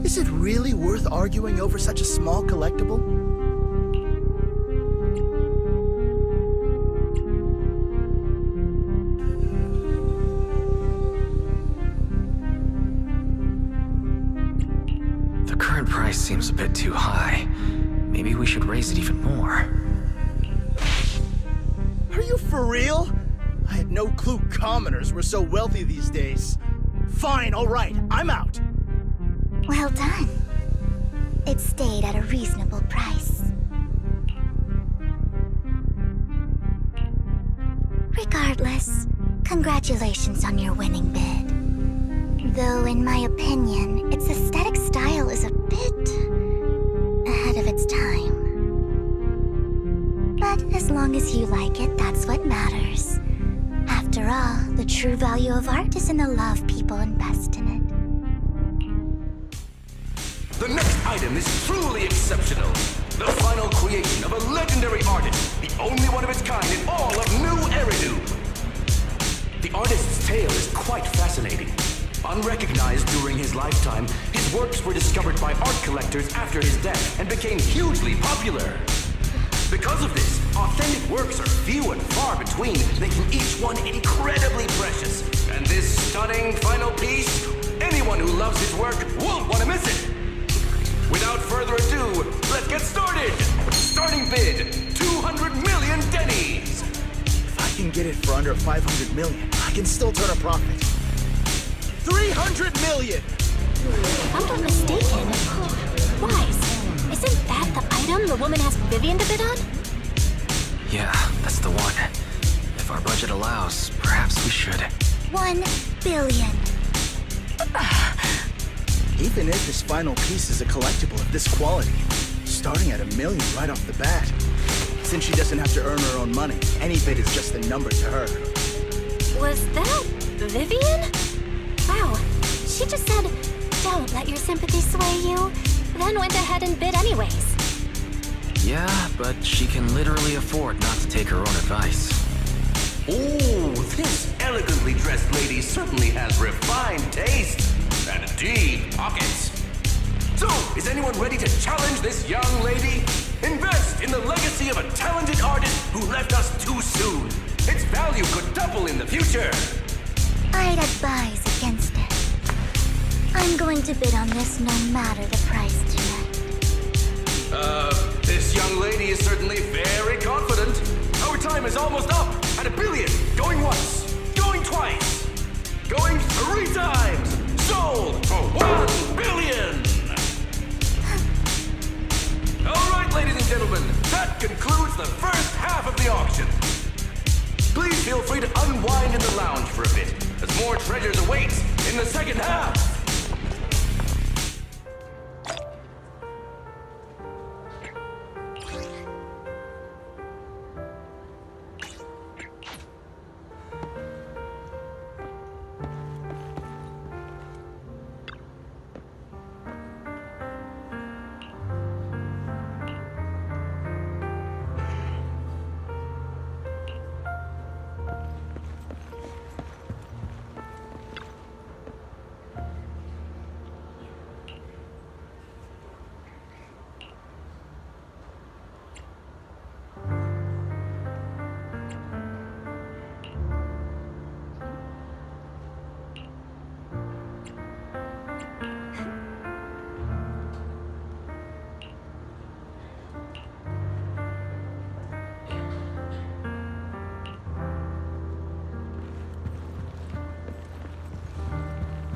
Speaker 4: Is it really worth arguing over such a small collectible?
Speaker 2: The current price seems a bit too high. Maybe we should raise it even more.
Speaker 4: Are you for real? I had no clue commoners were so wealthy these days. Fine, all right, I'm out.
Speaker 7: Well done. It stayed at a reasonable price. Regardless, congratulations on your winning bid. Though, in my opinion, its aesthetic style is a bit ahead of its time. But as long as you like it, that's what matters. After all, the true value of art is in the love people invest in it.
Speaker 11: The next item is truly exceptional. The final creation of a legendary artist, the only one of its kind in all of New Eridu. The artist's tale is quite fascinating. Unrecognized during his lifetime, his works were discovered by art collectors after his death and became hugely popular. Because of this, authentic works are few and far between, making each one incredibly precious. And this stunning final piece, anyone who loves his work won't want to miss it. Without further ado, let's get started! Starting bid, 200 million Denny's!
Speaker 4: If I can get it for under 500 million, I can still turn a profit. 300 million!
Speaker 8: If I'm not mistaken, Wise, isn't that the item the woman asked Vivian to bid on?
Speaker 2: Yeah, that's the one. If our budget allows, perhaps we should.
Speaker 7: 1 billion.
Speaker 4: Even if this final piece is a collectible of this quality, starting at $1 million right off the bat. Since she doesn't have to earn her own money, any bid is just a number to her.
Speaker 8: Was that Vivian? Wow, she just said, "Don't let your sympathy sway you," then went ahead and bid anyways.
Speaker 2: Yeah, but she can literally afford not to take her own advice.
Speaker 11: Oh, this elegantly dressed lady certainly has refined taste and deep pockets. So, is anyone ready to challenge this young lady? Invest in the legacy of a talented artist who left us too soon. Its value could double in the future.
Speaker 7: I'd advise against it. I'm going to bid on this no matter the price tonight.
Speaker 11: This young lady is certainly very confident. Our time is almost up at $1 billion. Going once, going twice, going 3 times. Sold for $1 billion. All right, ladies and gentlemen, that concludes the first half of the auction. Please feel free to unwind in the lounge for a bit, as more treasures await in the second half.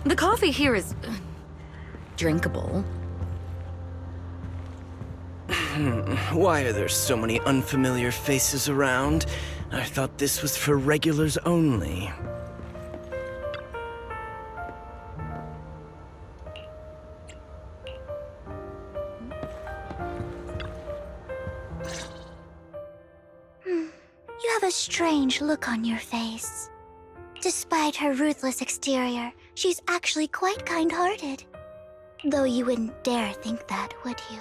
Speaker 10: The coffee here is drinkable.
Speaker 4: Why are there so many unfamiliar faces around? I thought this was for regulars only.
Speaker 7: You have a strange look on your face. Despite her ruthless exterior, she's actually quite kind-hearted. Though you wouldn't dare think that, would you?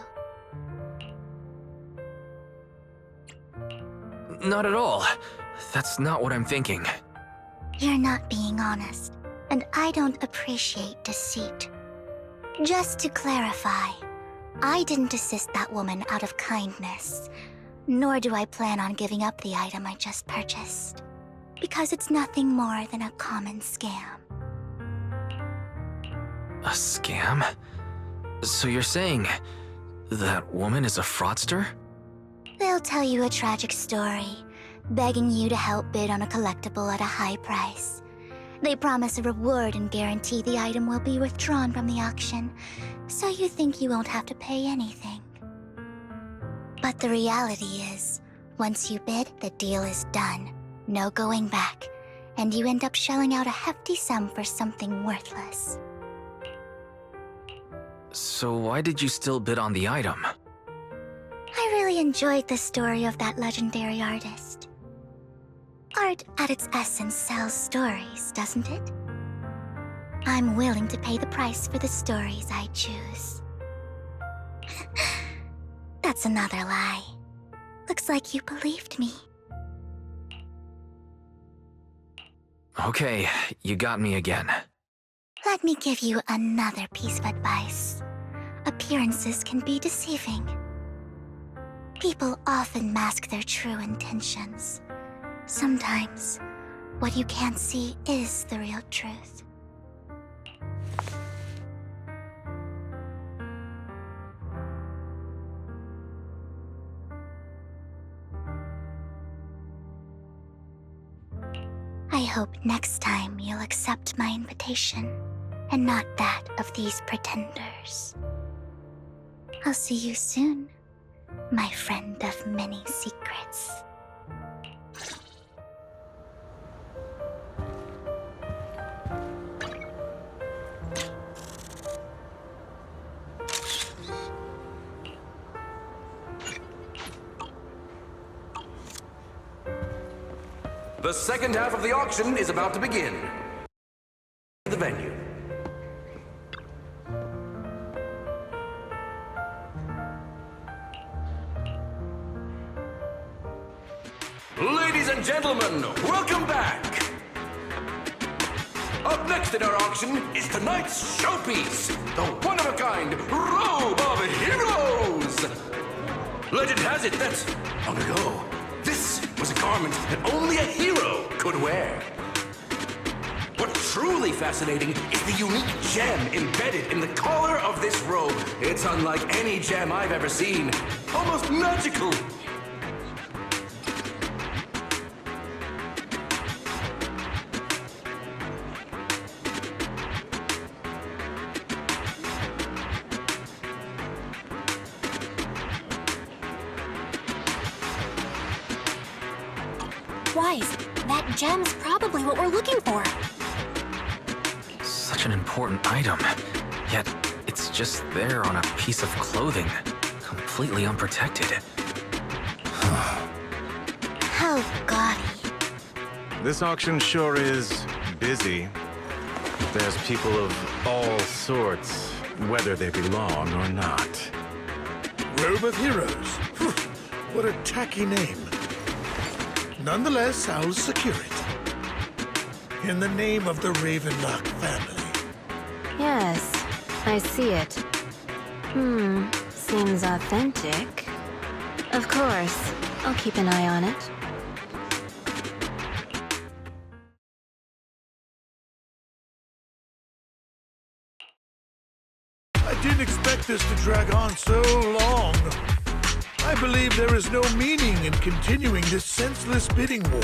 Speaker 2: Not at all. That's not what I'm thinking.
Speaker 7: You're not being honest, and I don't appreciate deceit. Just to clarify, I didn't assist that woman out of kindness, nor do I plan on giving up the item I just purchased, because it's nothing more than a common scam.
Speaker 2: A scam? So you're saying that woman is a fraudster?
Speaker 7: They'll tell you a tragic story, begging you to help bid on a collectible at a high price. They promise a reward and guarantee the item will be withdrawn from the auction, so you think you won't have to pay anything. But the reality is, once you bid, the deal is done. No going back, and you end up shelling out a hefty sum for something worthless.
Speaker 2: So why did you still bid on the item?
Speaker 7: I really enjoyed the story of that legendary artist. Art, at its essence, sells stories, doesn't it? I'm willing to pay the price for the stories I choose. That's another lie. Looks like you believed me.
Speaker 2: Okay, you got me again.
Speaker 7: Let me give you another piece of advice. Appearances can be deceiving. People often mask their true intentions. Sometimes, what you can't see is the real truth. I hope next time you'll accept my invitation, and not that of these pretenders. I'll see you soon, my friend of many secrets.
Speaker 11: The second half of the auction is about to begin. The venue. Ladies and gentlemen, welcome back! Up next in our auction is tonight's showpiece, the one-of-a-kind Robe of Heroes! Legend has it that, long ago, this was a garment that only a hero could wear. What's truly fascinating is the unique gem embedded in the collar of this robe. It's unlike any gem I've ever seen. Almost magical.
Speaker 8: Wise, that gem's probably what we're looking for.
Speaker 2: Such an important item, yet it's just there on a piece of clothing, completely unprotected.
Speaker 7: How gaudy.
Speaker 12: This auction sure is busy. There's people of all sorts, whether they belong or not.
Speaker 9: Robe of Heroes. Phew, what a tacky name. Nonetheless, I'll secure it. In the name of the Ravenlock family.
Speaker 13: Yes, I see it. Seems authentic. Of course, I'll keep an eye on it.
Speaker 9: I didn't expect this to drag on so long. I believe there is no meaning in continuing this senseless bidding war.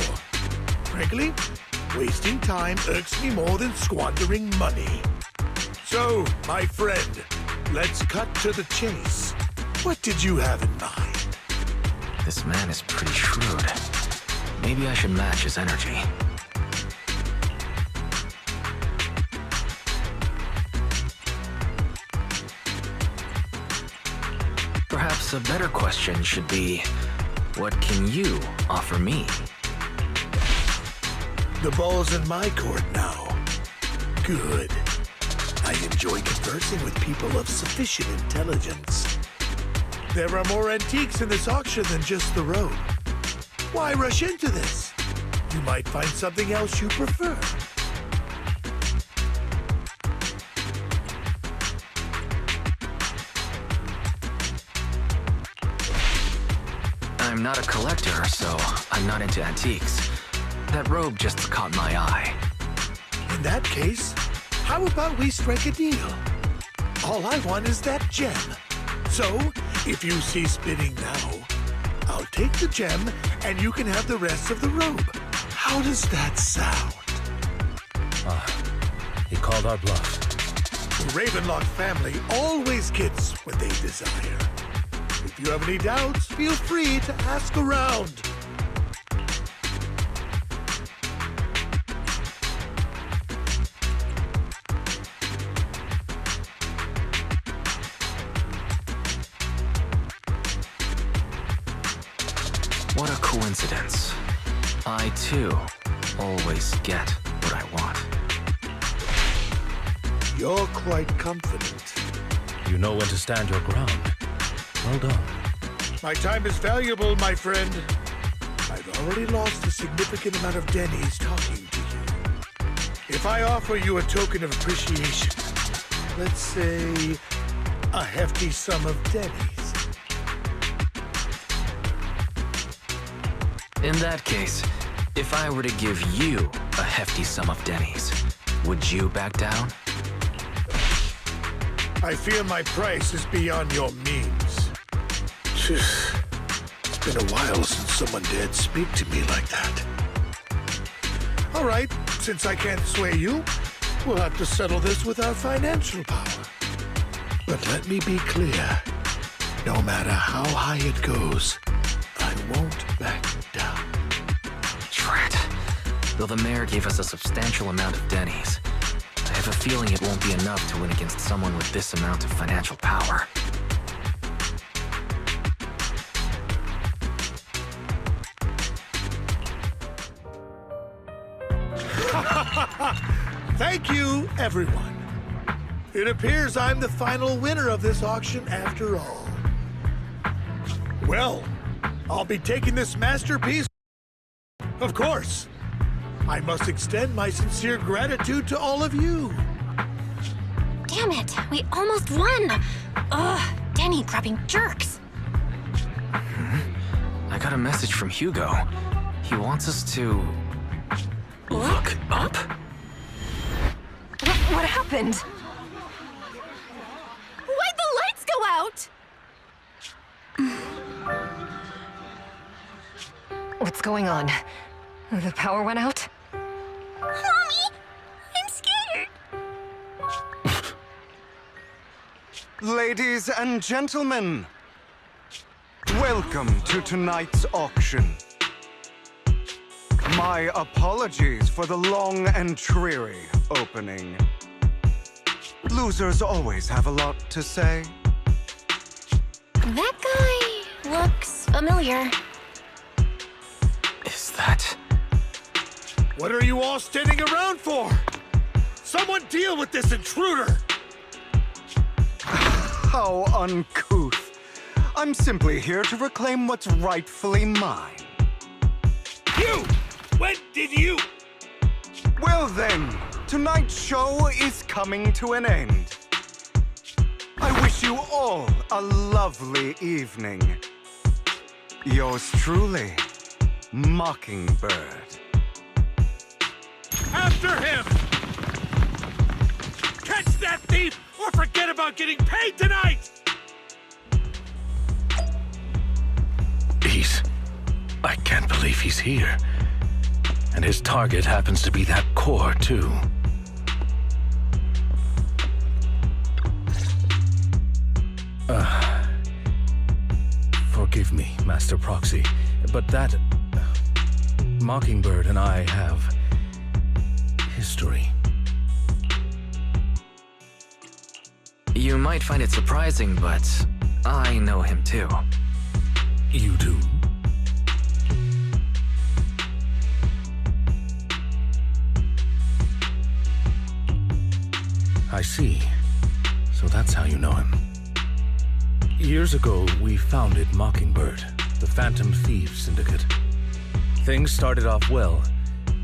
Speaker 9: Frankly, wasting time irks me more than squandering money. So, my friend, let's cut to the chase. What did you have in mind?
Speaker 2: This man is pretty shrewd. Maybe I should match his energy. Perhaps a better question should be, what can you offer me?
Speaker 9: The ball's in my court now. Good. I enjoy conversing with people of sufficient intelligence. There are more antiques in this auction than just the robe. Why rush into this? You might find something else you prefer.
Speaker 2: I'm not a collector, so I'm not into antiques. That robe just caught my eye.
Speaker 9: In that case, how about we strike a deal? All I want is that gem. So, if you cease bidding now, I'll take the gem and you can have the rest of the robe. How does that sound?
Speaker 5: He called our bluff.
Speaker 9: The Ravenlock family always gets what they desire. If you have any doubts, feel free to ask around.
Speaker 2: What a coincidence. I, too, always get what I want.
Speaker 9: You're quite confident.
Speaker 5: You know when to stand your ground. Well done.
Speaker 9: My time is valuable, my friend. I've already lost a significant amount of Denny's talking to you. If I offer you a token of appreciation, let's say a hefty sum of Denny's.
Speaker 2: In that case, if I were to give you a hefty sum of Denny's, would you back down?
Speaker 9: I fear my price is beyond your means. It's been a while since someone dared speak to me like that. All right, since I can't sway you, we'll have to settle this with our financial power. But let me be clear. No matter how high it goes, I won't back down.
Speaker 2: Drat. Though the mayor gave us a substantial amount of Denny's, I have a feeling it won't be enough to win against someone with this amount of financial power.
Speaker 9: Thank you, everyone. It appears I'm the final winner of this auction after all. Well, I'll be taking this masterpiece. Of course. I must extend my sincere gratitude to all of you.
Speaker 8: Damn it, we almost won! Ugh, Denny grabbing jerks.
Speaker 2: I got a message from Hugo. He wants us to... look up?
Speaker 10: What happened?
Speaker 3: Why'd the lights go out?
Speaker 10: What's going on? The power went out?
Speaker 7: Mommy, I'm scared.
Speaker 1: Ladies and gentlemen, welcome to tonight's auction. My apologies for the long and dreary opening. Losers always have a lot to say.
Speaker 8: That guy looks familiar.
Speaker 2: Is that...
Speaker 9: What are you all standing around for? Someone deal with this intruder!
Speaker 1: How uncouth. I'm simply here to reclaim what's rightfully mine.
Speaker 9: You! When did you...
Speaker 1: Well then, tonight's show is coming to an end. I wish you all a lovely evening. Yours truly, Mockingbird.
Speaker 9: After him! Catch that thief or forget about getting paid tonight!
Speaker 5: I can't believe he's here. And his target happens to be that core, too. Forgive me, Master Proxy, but that... Mockingbird and I have... history.
Speaker 2: You might find it surprising, but I know him too.
Speaker 5: You do? I see. So that's how you know him. Years ago, we founded Mockingbird, the Phantom Thieves Syndicate. Things started off well.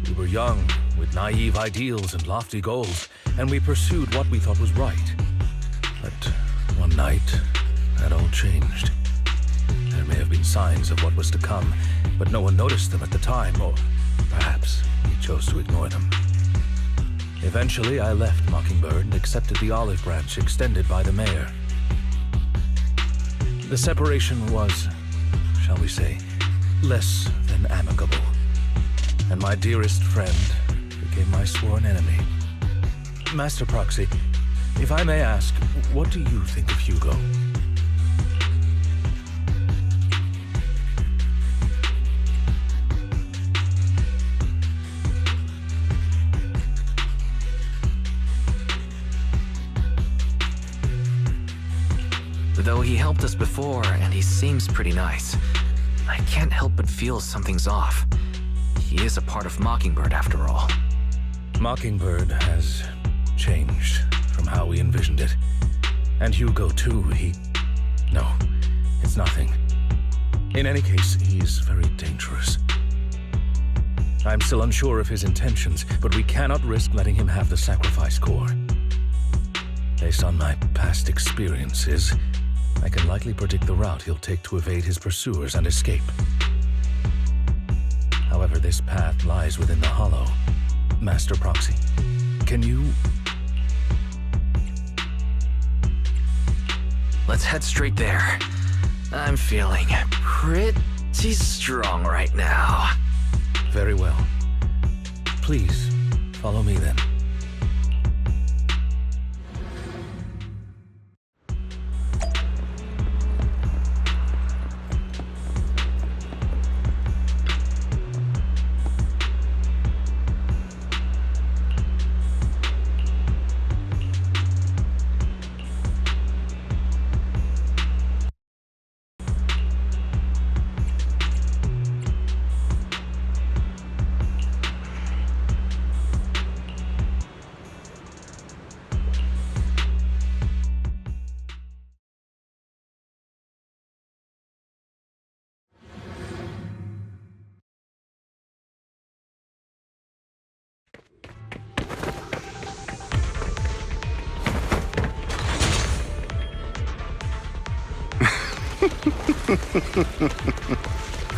Speaker 5: We were young, with naive ideals and lofty goals, and we pursued what we thought was right. But one night, that all changed. There may have been signs of what was to come, but no one noticed them at the time, or perhaps we chose to ignore them. Eventually, I left Mockingbird and accepted the olive branch extended by the mayor. The separation was, shall we say, less than amicable. And my dearest friend became my sworn enemy. Master Proxy, if I may ask, what do you think of Hugo?
Speaker 2: Though he helped us before, and he seems pretty nice, I can't help but feel something's off. He is a part of Mockingbird, after all.
Speaker 5: Mockingbird has changed from how we envisioned it. And Hugo, too, No, it's nothing. In any case, he's very dangerous. I'm still unsure of his intentions, but we cannot risk letting him have the sacrifice core. Based on my past experiences, I can likely predict the route he'll take to evade his pursuers and escape. However, this path lies within the Hollow. Master Proxy, can you...
Speaker 2: Let's head straight there. I'm feeling pretty strong right now.
Speaker 5: Very well. Please, follow me then.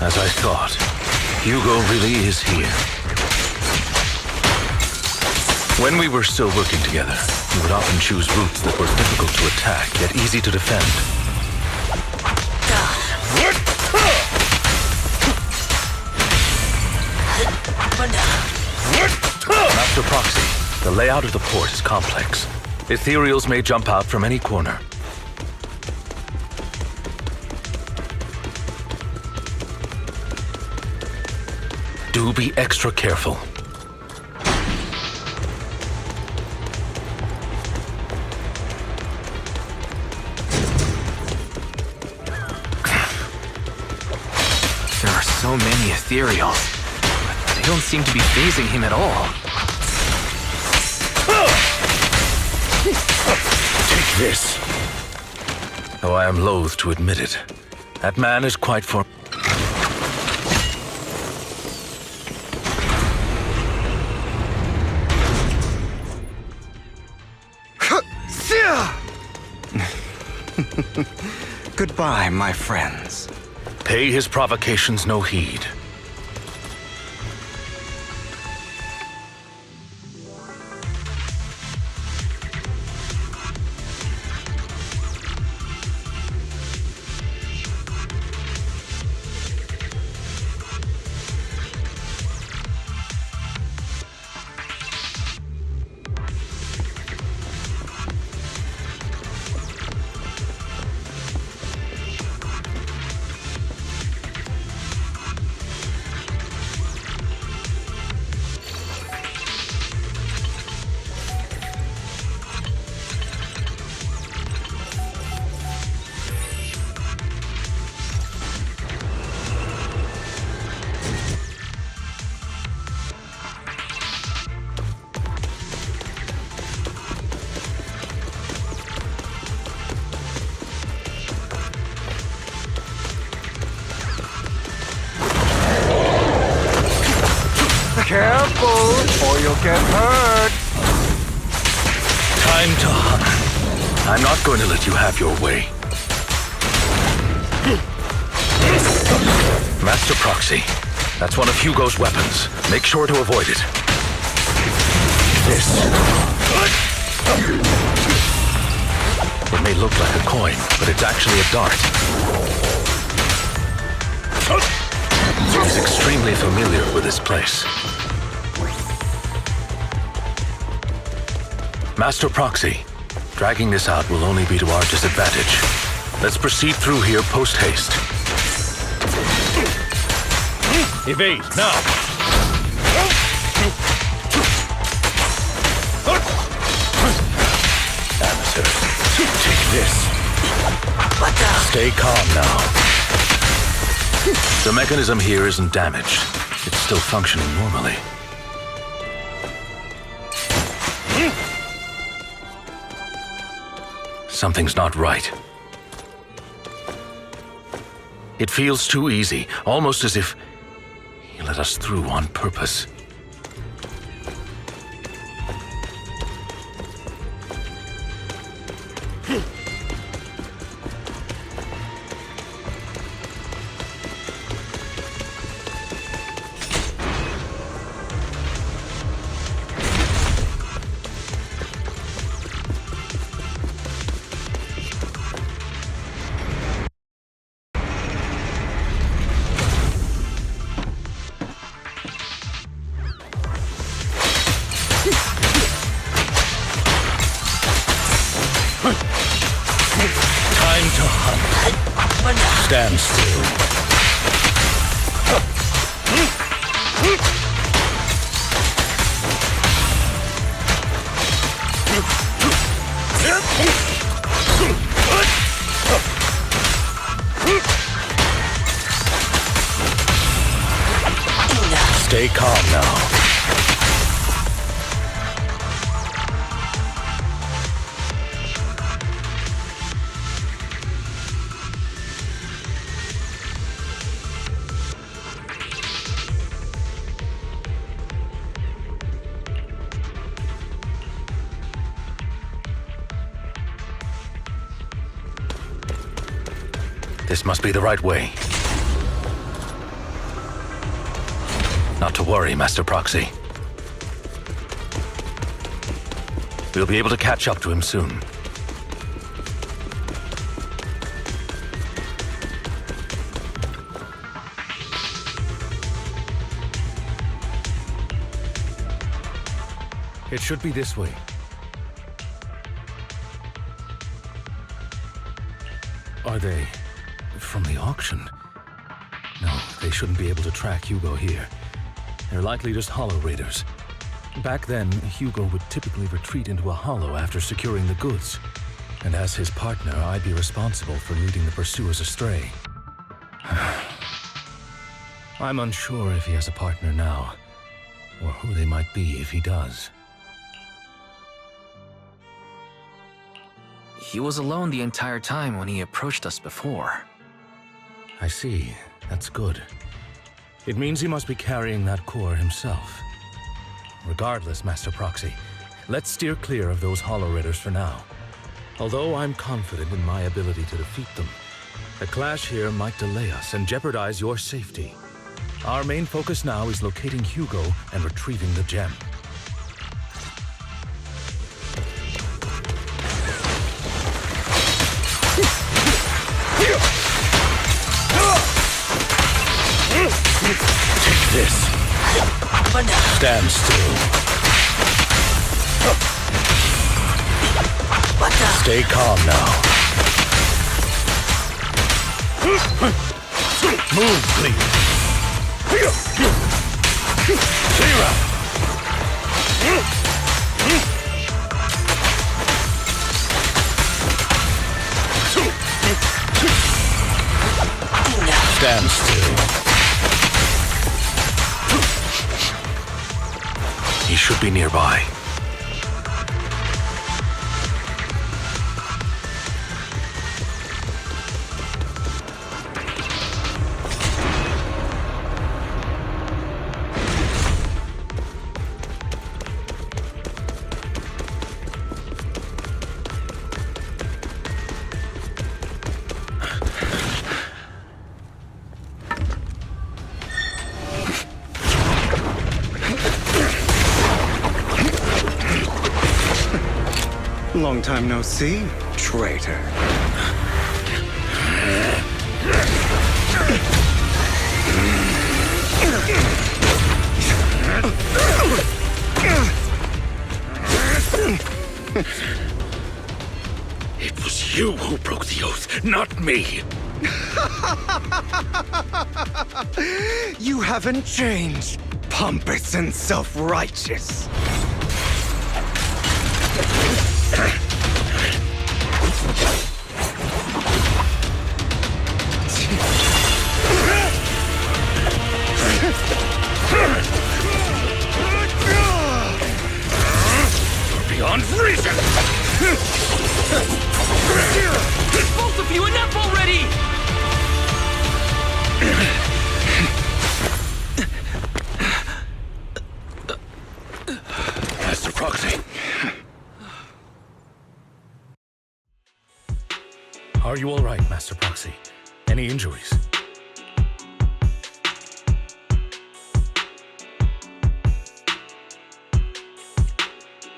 Speaker 5: As I thought, Hugo really is here. When we were still working together, we would often choose routes that were difficult to attack, yet easy to defend. Master Proxy, the layout of the port is complex. Ethereals may jump out from any corner. Do be extra careful.
Speaker 2: There are so many Ethereals, but they don't seem to be phasing him at all.
Speaker 5: Take this. Though I am loath to admit it, that man is quite for...
Speaker 1: Goodbye, my friends.
Speaker 5: Pay his provocations no heed.
Speaker 1: Careful, or you'll get hurt.
Speaker 5: Time to hunt. I'm not going to let you have your way. Master Proxy, that's one of Hugo's weapons. Make sure to avoid it. This. It may look like a coin, but it's actually a dart. He's extremely familiar with this place. Master Proxy, dragging this out will only be to our disadvantage. Let's proceed through here post-haste. Evade, now! Amateurs, take this. Stay calm now. The mechanism here isn't damaged. It's still functioning normally. Something's not right. It feels too easy, almost as if he let us through on purpose. Time to hunt. Stand still. Stay calm now. This must be the right way. Not to worry, Master Proxy. We'll be able to catch up to him soon. It should be this way. Are they from the auction? No, they shouldn't be able to track Hugo here. They're likely just hollow raiders. Back then, Hugo would typically retreat into a hollow after securing the goods. And as his partner, I'd be responsible for leading the pursuers astray. I'm unsure if he has a partner now, or who they might be if he does.
Speaker 2: He was alone the entire time when he approached us before.
Speaker 5: I see. That's good. It means he must be carrying that core himself. Regardless, Master Proxy, let's steer clear of those Hollow Raiders for now. Although I'm confident in my ability to defeat them, the clash here might delay us and jeopardize your safety. Our main focus now is locating Hugo and retrieving the gem. Take this. Stand still. Stay calm now. Move, please. Zero. Stand still. He should be nearby.
Speaker 1: Long time no see, traitor.
Speaker 9: It was you who broke the oath, not me.
Speaker 1: You haven't changed, pompous and self-righteous.
Speaker 9: Beyond reason!
Speaker 2: Both of you, enough already!
Speaker 9: Master Proxy.
Speaker 5: Are you all right, Master Proxy? Any injuries?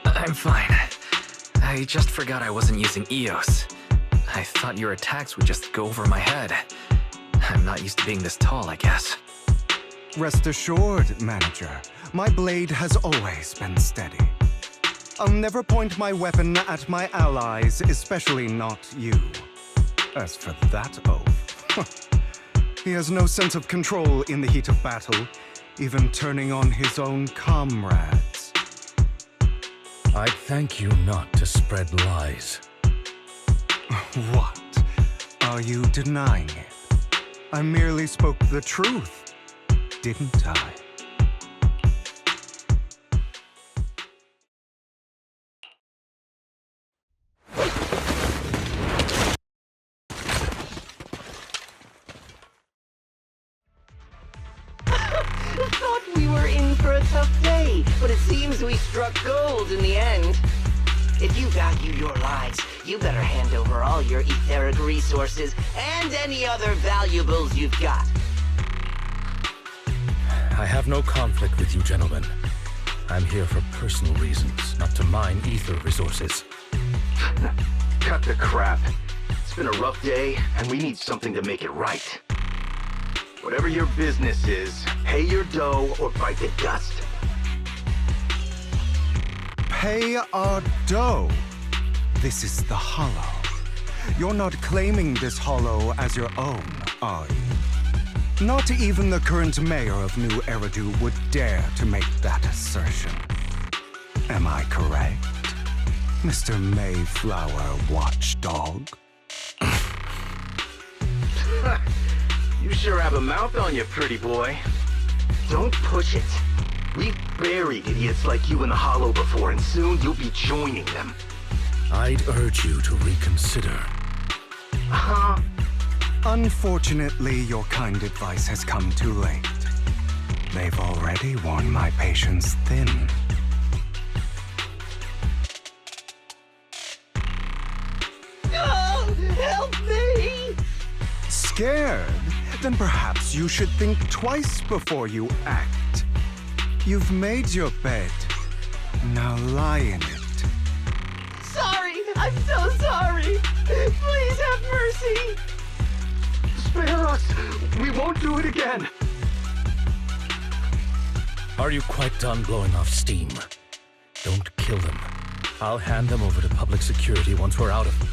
Speaker 2: I'm fine. I just forgot I wasn't using EOS. I thought your attacks would just go over my head. I'm not used to being this tall, I guess.
Speaker 1: Rest assured, Manager, my blade has always been steady. I'll never point my weapon at my allies, especially not you. As for that oath, he has no sense of control in the heat of battle, even turning on his own comrades.
Speaker 5: I'd thank you not to spread lies.
Speaker 1: What? Are you denying it? I merely spoke the truth, didn't I?
Speaker 14: Thought we were in for a tough day, but it seems we struck gold in the end. If you value your lives, you better hand over all your etheric resources and any other valuables you've got.
Speaker 5: I have no conflict with you, gentlemen. I'm here for personal reasons, not to mine ether resources.
Speaker 11: Cut the crap. It's been a rough day, and we need something to make it right. Whatever your business is, pay your dough or bite the dust.
Speaker 1: Pay our dough. This is the Hollow. You're not claiming this Hollow as your own, are you? Not even the current mayor of New Eridu would dare to make that assertion. Am I correct, Mr. Mayflower Watchdog?
Speaker 11: You sure have a mouth on you, pretty boy. Don't push it. We've buried idiots like you in the Hollow before, and soon you'll be joining them.
Speaker 5: I'd urge you to reconsider.
Speaker 1: Unfortunately, your kind advice has come too late. They've already worn my patience thin.
Speaker 14: Oh, help me!
Speaker 1: Scared? Then perhaps you should think twice before you act. You've made your bed. Now lie in it.
Speaker 14: Sorry! I'm so sorry! Please have mercy!
Speaker 11: Spare us! We won't do it again!
Speaker 5: Are you quite done blowing off steam? Don't kill them. I'll hand them over to public security once we're out of them.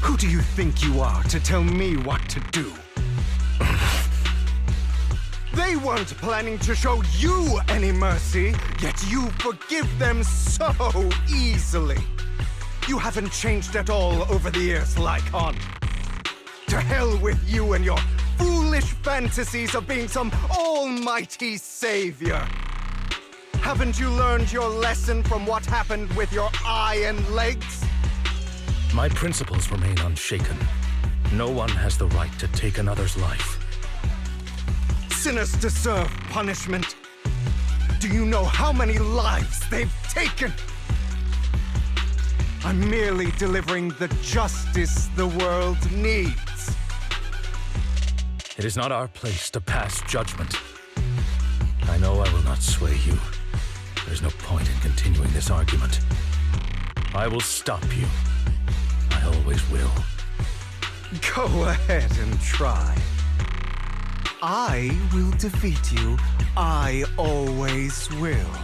Speaker 1: Who do you think you are to tell me what to do? They weren't planning to show you any mercy, yet you forgive them so easily. You haven't changed at all over the years, Lycon. To hell with you and your foolish fantasies of being some almighty savior. Haven't you learned your lesson from what happened with your eye and legs?
Speaker 5: My principles remain unshaken. No one has the right to take another's life.
Speaker 1: Sinners deserve punishment. Do you know how many lives they've taken? I'm merely delivering the justice the world needs.
Speaker 5: It is not our place to pass judgment. I know I will not sway you. There's no point in continuing this argument. I will stop you. I always will.
Speaker 1: Go ahead and try. I will defeat you. I always will.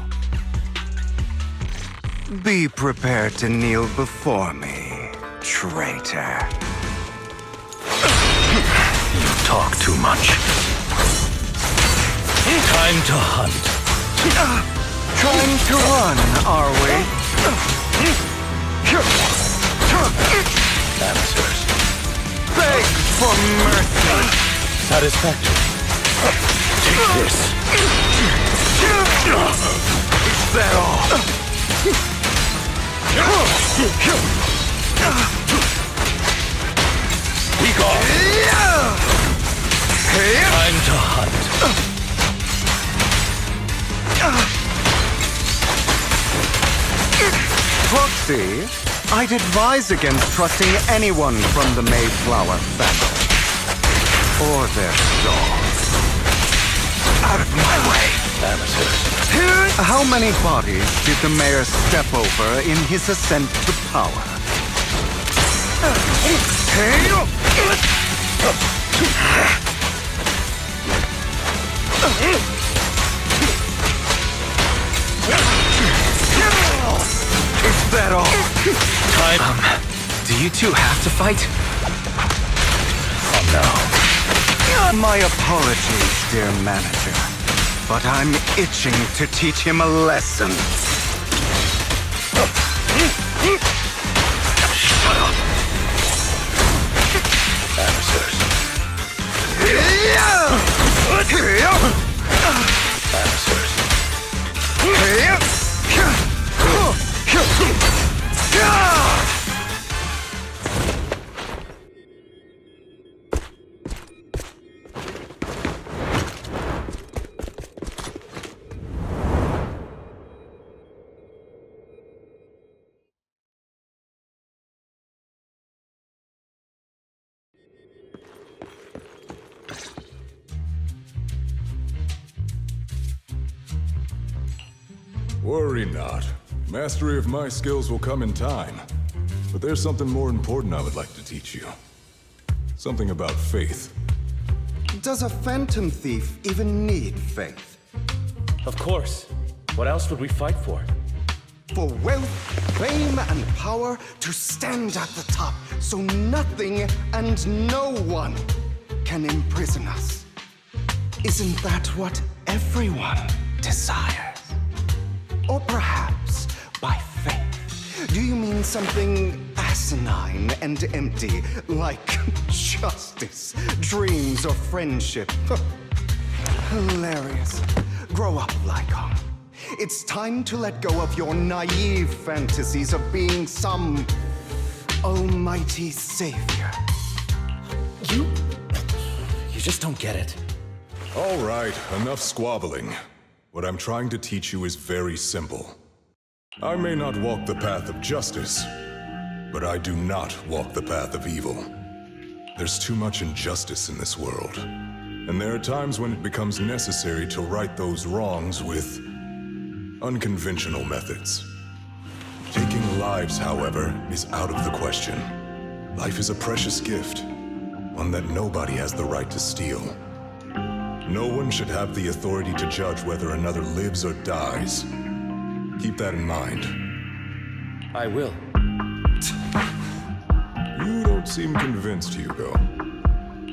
Speaker 1: Be prepared to kneel before me, traitor.
Speaker 5: You talk too much. Time to hunt.
Speaker 1: Trying to run, are we?
Speaker 5: Amateurs.
Speaker 1: Beg for mercy.
Speaker 5: Satisfactory. Take this.
Speaker 1: Is that all?
Speaker 5: Be gone. Time to hunt.
Speaker 1: Proxy, I'd advise against trusting anyone from the Mayflower family. Or their dogs. Out of my way!
Speaker 5: Amateurs.
Speaker 1: How many bodies did the mayor step over in his ascent to power? Is that all?
Speaker 2: Do you two have to fight?
Speaker 5: Oh no.
Speaker 1: My apologies, dear manager. But I'm itching to teach him a lesson.
Speaker 5: Shut up. Amateurs.
Speaker 15: Worry not. Mastery of my skills will come in time. But there's something more important I would like to teach you. Something about faith.
Speaker 1: Does a phantom thief even need faith?
Speaker 5: Of course. What else would we fight for?
Speaker 1: For wealth, fame, and power to stand at the top, so nothing and no one can imprison us. Isn't that what everyone desires? Or perhaps by faith. Do you mean something asinine and empty, like justice, dreams, or friendship? Hilarious. Grow up, Lycon. It's time to let go of your naive fantasies of being some almighty savior.
Speaker 5: You just don't get it.
Speaker 15: All right, enough squabbling. What I'm trying to teach you is very simple. I may not walk the path of justice, but I do not walk the path of evil. There's too much injustice in this world, and there are times when it becomes necessary to right those wrongs with unconventional methods. Taking lives, however, is out of the question. Life is a precious gift, one that nobody has the right to steal. No one should have the authority to judge whether another lives or dies. Keep that in mind.
Speaker 5: I will.
Speaker 15: You don't seem convinced, Hugo.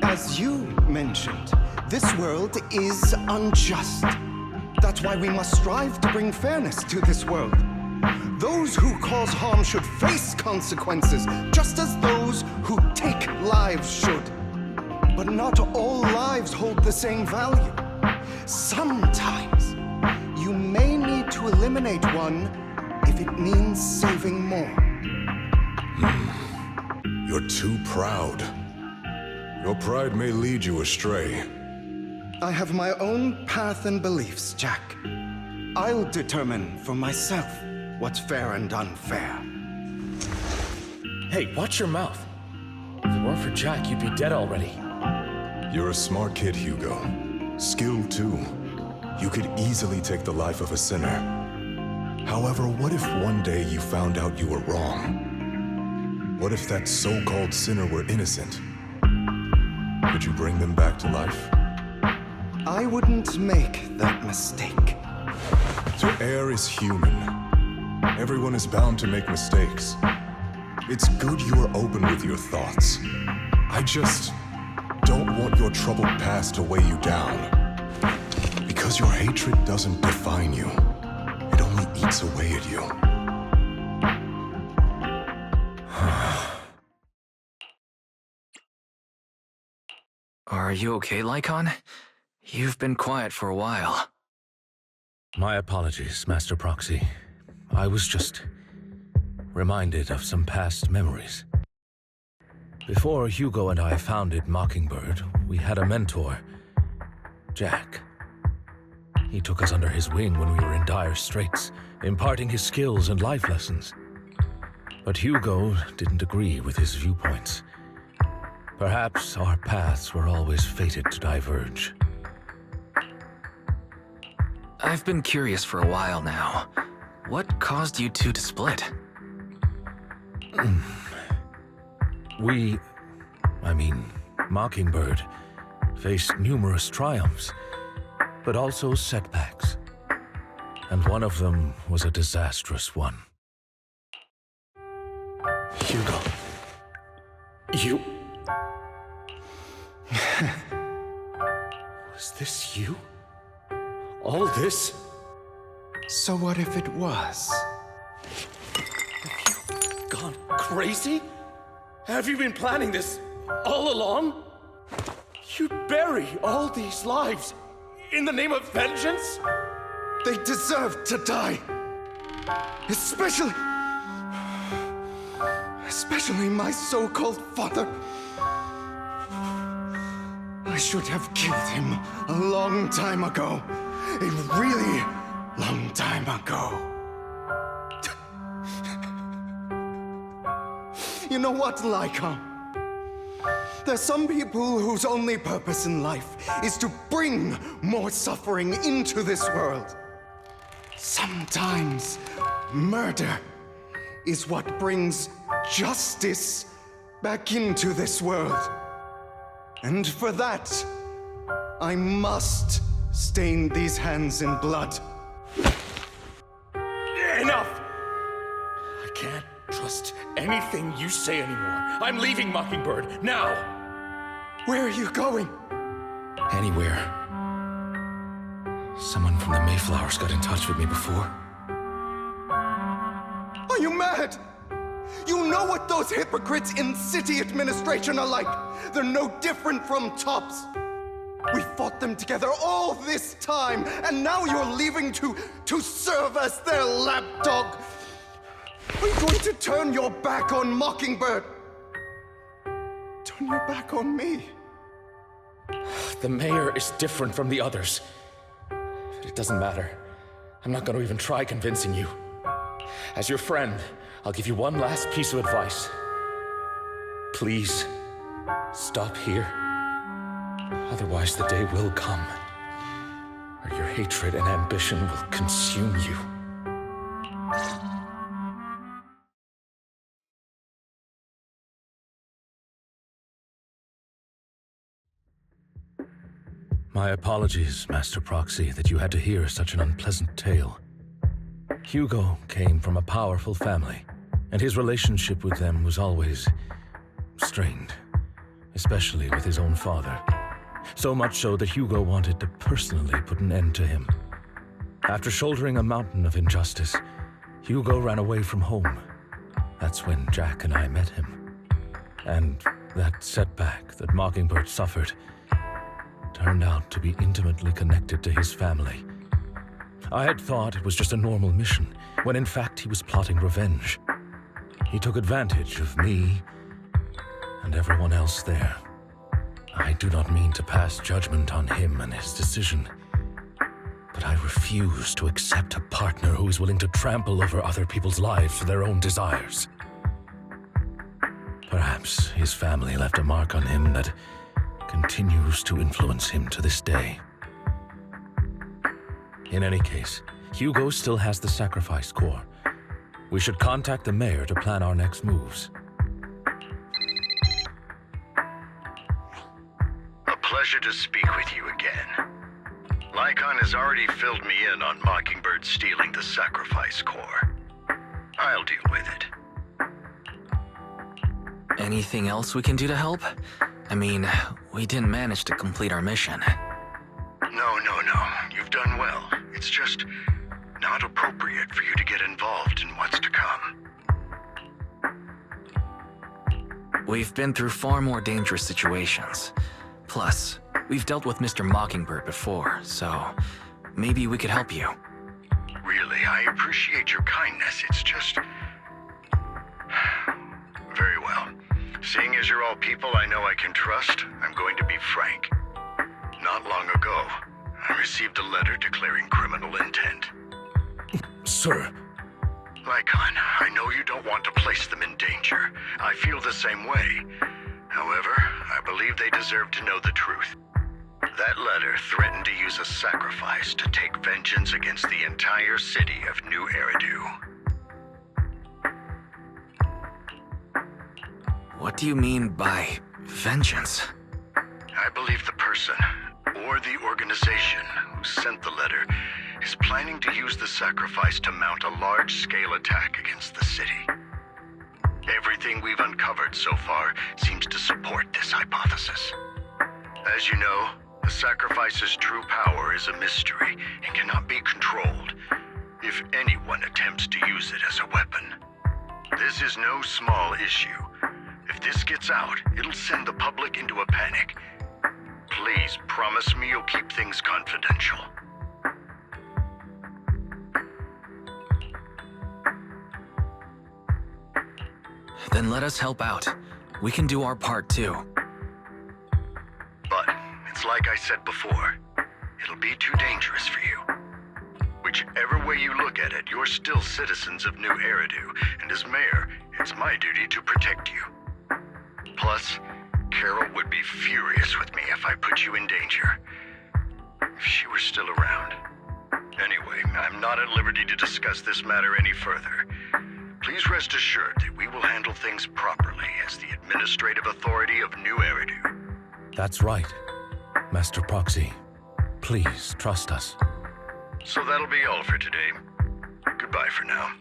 Speaker 1: As you mentioned, this world is unjust. That's why we must strive to bring fairness to this world. Those who cause harm should face consequences, just as those who take lives should. But not all lives hold the same value. Sometimes, you may need to eliminate one if it means saving more.
Speaker 15: You're too proud. Your pride may lead you astray.
Speaker 1: I have my own path and beliefs, Jack. I'll determine for myself what's fair and unfair.
Speaker 5: Hey, watch your mouth. If it weren't for Jack, you'd be dead already.
Speaker 15: You're a smart kid, Hugo. Skilled, too. You could easily take the life of a sinner. However, what if one day you found out you were wrong? What if that so-called sinner were innocent? Could you bring them back to life?
Speaker 1: I wouldn't make that mistake.
Speaker 15: To err is human. Everyone is bound to make mistakes. It's good you are open with your thoughts. I just don't want your troubled past to weigh you down. Because your hatred doesn't define you. It only eats away at you.
Speaker 2: Are you okay, Lycon? You've been quiet for a while.
Speaker 5: My apologies, Master Proxy. I was just reminded of some past memories. Before Hugo and I founded Mockingbird, we had a mentor, Jack. He took us under his wing when we were in dire straits, imparting his skills and life lessons. But Hugo didn't agree with his viewpoints. Perhaps our paths were always fated to diverge.
Speaker 2: I've been curious for a while now. What caused you two to split?
Speaker 5: Mockingbird faced numerous triumphs, but also setbacks. And one of them was a disastrous one.
Speaker 16: Hugo. You... Was this you? All this?
Speaker 1: So what if it was?
Speaker 16: Have you gone crazy? Have you been planning this all along? You'd bury all these lives in the name of vengeance?
Speaker 1: They deserve to die. Especially my so-called father. I should have killed him a long time ago. A really long time ago. You know what, Lycon? There's some people whose only purpose in life is to bring more suffering into this world. Sometimes murder is what brings justice back into this world. And for that, I must stain these hands in blood.
Speaker 16: Enough! I can't trust anything you say anymore. I'm leaving Mockingbird, now!
Speaker 1: Where are you going?
Speaker 2: Anywhere. Someone from the Mayflowers got in touch with me before.
Speaker 1: Are you mad? You know what those hypocrites in city administration are like. They're no different from tops. We fought them together all this time, and now you're leaving to serve as their lapdog. Are you going to turn your back on Mockingbird? Turn your back on me?
Speaker 16: The mayor is different from the others. But it doesn't matter. I'm not going to even try convincing you. As your friend, I'll give you one last piece of advice. Please, stop here. Otherwise, the day will come where your hatred and ambition will consume you.
Speaker 5: My apologies, Master Proxy, that you had to hear such an unpleasant tale. Hugo came from a powerful family, and his relationship with them was always strained, especially with his own father. So much so that Hugo wanted to personally put an end to him. After shouldering a mountain of injustice, Hugo ran away from home. That's when Jack and I met him. And that setback that Mockingbird suffered turned out to be intimately connected to his family. I had thought it was just a normal mission, when in fact he was plotting revenge. He took advantage of me and everyone else there. I do not mean to pass judgment on him and his decision, but I refuse to accept a partner who is willing to trample over other people's lives for their own desires. Perhaps his family left a mark on him that continues to influence him to this day. In any case, Hugo still has the sacrifice core. We should contact the mayor to plan our next moves.
Speaker 6: A pleasure to speak with you again. Lycon has already filled me in on Mockingbird stealing the sacrifice core. I'll deal with it.
Speaker 2: Anything else we can do to help? I mean, we didn't manage to complete our mission.
Speaker 6: No. You've done well. It's just not appropriate for you to get involved in what's to come.
Speaker 2: We've been through far more dangerous situations. Plus, we've dealt with Mr. Mockingbird before, so maybe we could help you.
Speaker 6: Really, I appreciate your kindness. It's just... Very well. Seeing as you're all people I know I can trust, I'm going to be frank. Not long ago, I received a letter declaring criminal intent.
Speaker 5: Sir.
Speaker 6: Lycon, I know you don't want to place them in danger. I feel the same way. However, I believe they deserve to know the truth. That letter threatened to use a sacrifice to take vengeance against the entire city of New Eridu.
Speaker 2: What do you mean by vengeance?
Speaker 6: I believe the person, or the organization, who sent the letter is planning to use the sacrifice to mount a large-scale attack against the city. Everything we've uncovered so far seems to support this hypothesis. As you know, the sacrifice's true power is a mystery and cannot be controlled if anyone attempts to use it as a weapon. This is no small issue. If this gets out, it'll send the public into a panic. Please promise me you'll keep things confidential.
Speaker 2: Then let us help out. We can do our part too.
Speaker 6: But it's like I said before, it'll be too dangerous for you. Whichever way you look at it, you're still citizens of New Eridu, and as mayor, it's my duty to protect you. Plus, Carol would be furious with me if I put you in danger. If she were still around. Anyway, I'm not at liberty to discuss this matter any further. Please rest assured that we will handle things properly as the administrative authority of New Eridu.
Speaker 5: That's right, Master Proxy. Please trust us.
Speaker 6: So that'll be all for today. Goodbye for now.